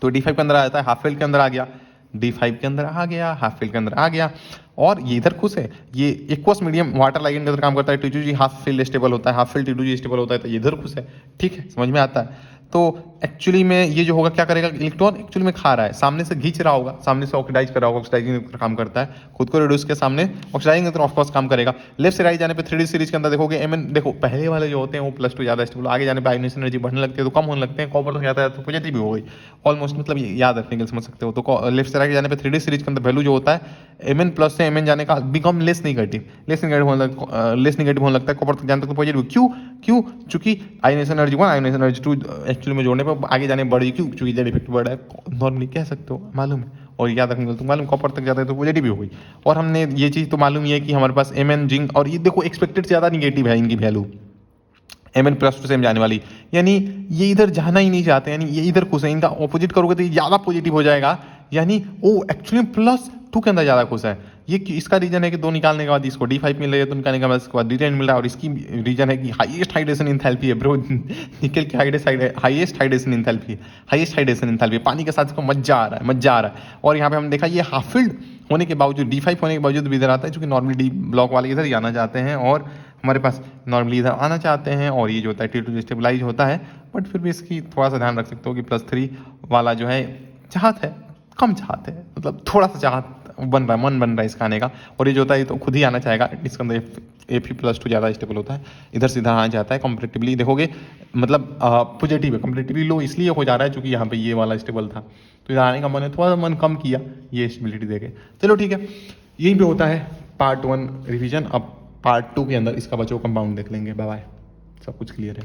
तो D5 के अंदर आ जाता है, हाफ फील्ड के अंदर आ गया, D5 के अंदर आ गया, हाफ फील्ड के अंदर आ गया। और ये इधर खुश है, ये एक्वस मीडियम वाटर लाइगेंड के अंदर काम करता है, T2G हाफ फील्ड स्टेबल होता है, हाफ फील्ड T2G स्टेबल होता है, तो ये इधर खुश है, ठीक है, समझ में आता है। तो एक्चुअली में ये जो होगा क्या करेगा, इलेक्ट्रॉन एक्चुअली में खा रहा है, सामने से खींच रहा होगा, सामने से ऑक्सीडाइज कर रहा होगा, ऑक्सीडाइजिंग काम करता है, खुद को रिड्यूस के सामने ऑक्सीडाइजिंग ऑफकोर्स काम करेगा। लेफ्ट से राइट जाने पे 3D सीरीज के अंदर देखोगे Mn, देखो पहले वाले जो होते हैं वो +2 ज़्यादा स्टेबल, आगे जाने पे आयोनाइजेशन एनर्जी बढ़ने लगती है तो कम होने लगते हैं, कॉपर तो जाता है तो पॉजिटिव भी हो गई ऑलमोस्ट, मतलब ये याद रखने के लिए समझ सकते हो। तो लेफ्ट से राइट जाने पे 3D सीरीज के अंदर वैल्यू जो होता है Mn+ से Mn जाने का बिकम लेस नेगेटिव होने लगता है, कॉपर तक जाने तक तो पॉजिटिव। क्यों चूंकि ionisation energy 1 ionisation energy 2 actually में जोड़ने पर आगे जाने बढ़ी, क्यों, चूंकि जेड इफेक्ट बढ़ा है, नॉर्मली कह सकते हो, मालूम है। और याद रखने तो मालूम, कॉपर तक जाता है तो पॉजिटिव भी हो गई। और हमने ये चीज़ तो मालूम ही है कि हमारे पास Mn जिंक, और ये देखो एक्सपेक्टेड से ज़्यादा निगेटिव है इनकी वैल्यू, Mn+2 से जाने वाली, यानी ये इधर जाना ही नहीं चाहते, यानी ये इधर खुश है, इनका ऑपोजिट करोगे तो ये ज़्यादा पॉजिटिव हो जाएगा, यानी वो एक्चुअली +2 के अंदर ज़्यादा खुश है। ये इसका रीजन है कि 2 निकालने के बाद इसको D5 मिल रहा है, तो निकालने के बाद इसके बाद D10 मिल रहा है, और इसकी रीजन है कि हाईएस्ट हाइड्रेशन इंथैल्पी है ब्रो, निकल के हाईएस्ट हाइड्रेशन इंथैल्पी, पानी के साथ इसको मजा आ रहा है। और यहाँ पे हम देखा ये हाफ फील्ड होने के बावजूद, D5 होने के बावजूद भी इधर आता है, क्योंकि नॉर्मली D ब्लॉक वाले इधर ही आना चाहते हैं, और हमारे पास नॉर्मली इधर आना चाहते हैं, और ये जो होता है T2 स्टेबलाइज होता है। बट फिर भी इसकी थोड़ा सा ध्यान रख सकते हो कि +3 वाला जो है चाहत है, कम चाहत है, मतलब थोड़ा सा चाहत मन बन रहा है इसका आने का। और ये जो होता है तो खुद ही आना चाहेगा, इसके अंदर Fe+2 ज़्यादा स्टेबल होता है, इधर सीधा आ जाता है। कंपैरेटिवली देखोगे मतलब पॉजिटिव है, कंपैरेटिवली लो इसलिए हो जा रहा है क्योंकि यहाँ पे ये वाला स्टेबल था, तो इधर आने का मन है, थोड़ा सा मन कम किया ये स्टेबिलिटी देके। चलो ठीक है, यहीं पे होता है पार्ट 1 रिविजन। अब पार्ट 2 के अंदर इसका बचाव कंपाउंड देख लेंगे। बाय बाय, सब कुछ क्लियर है।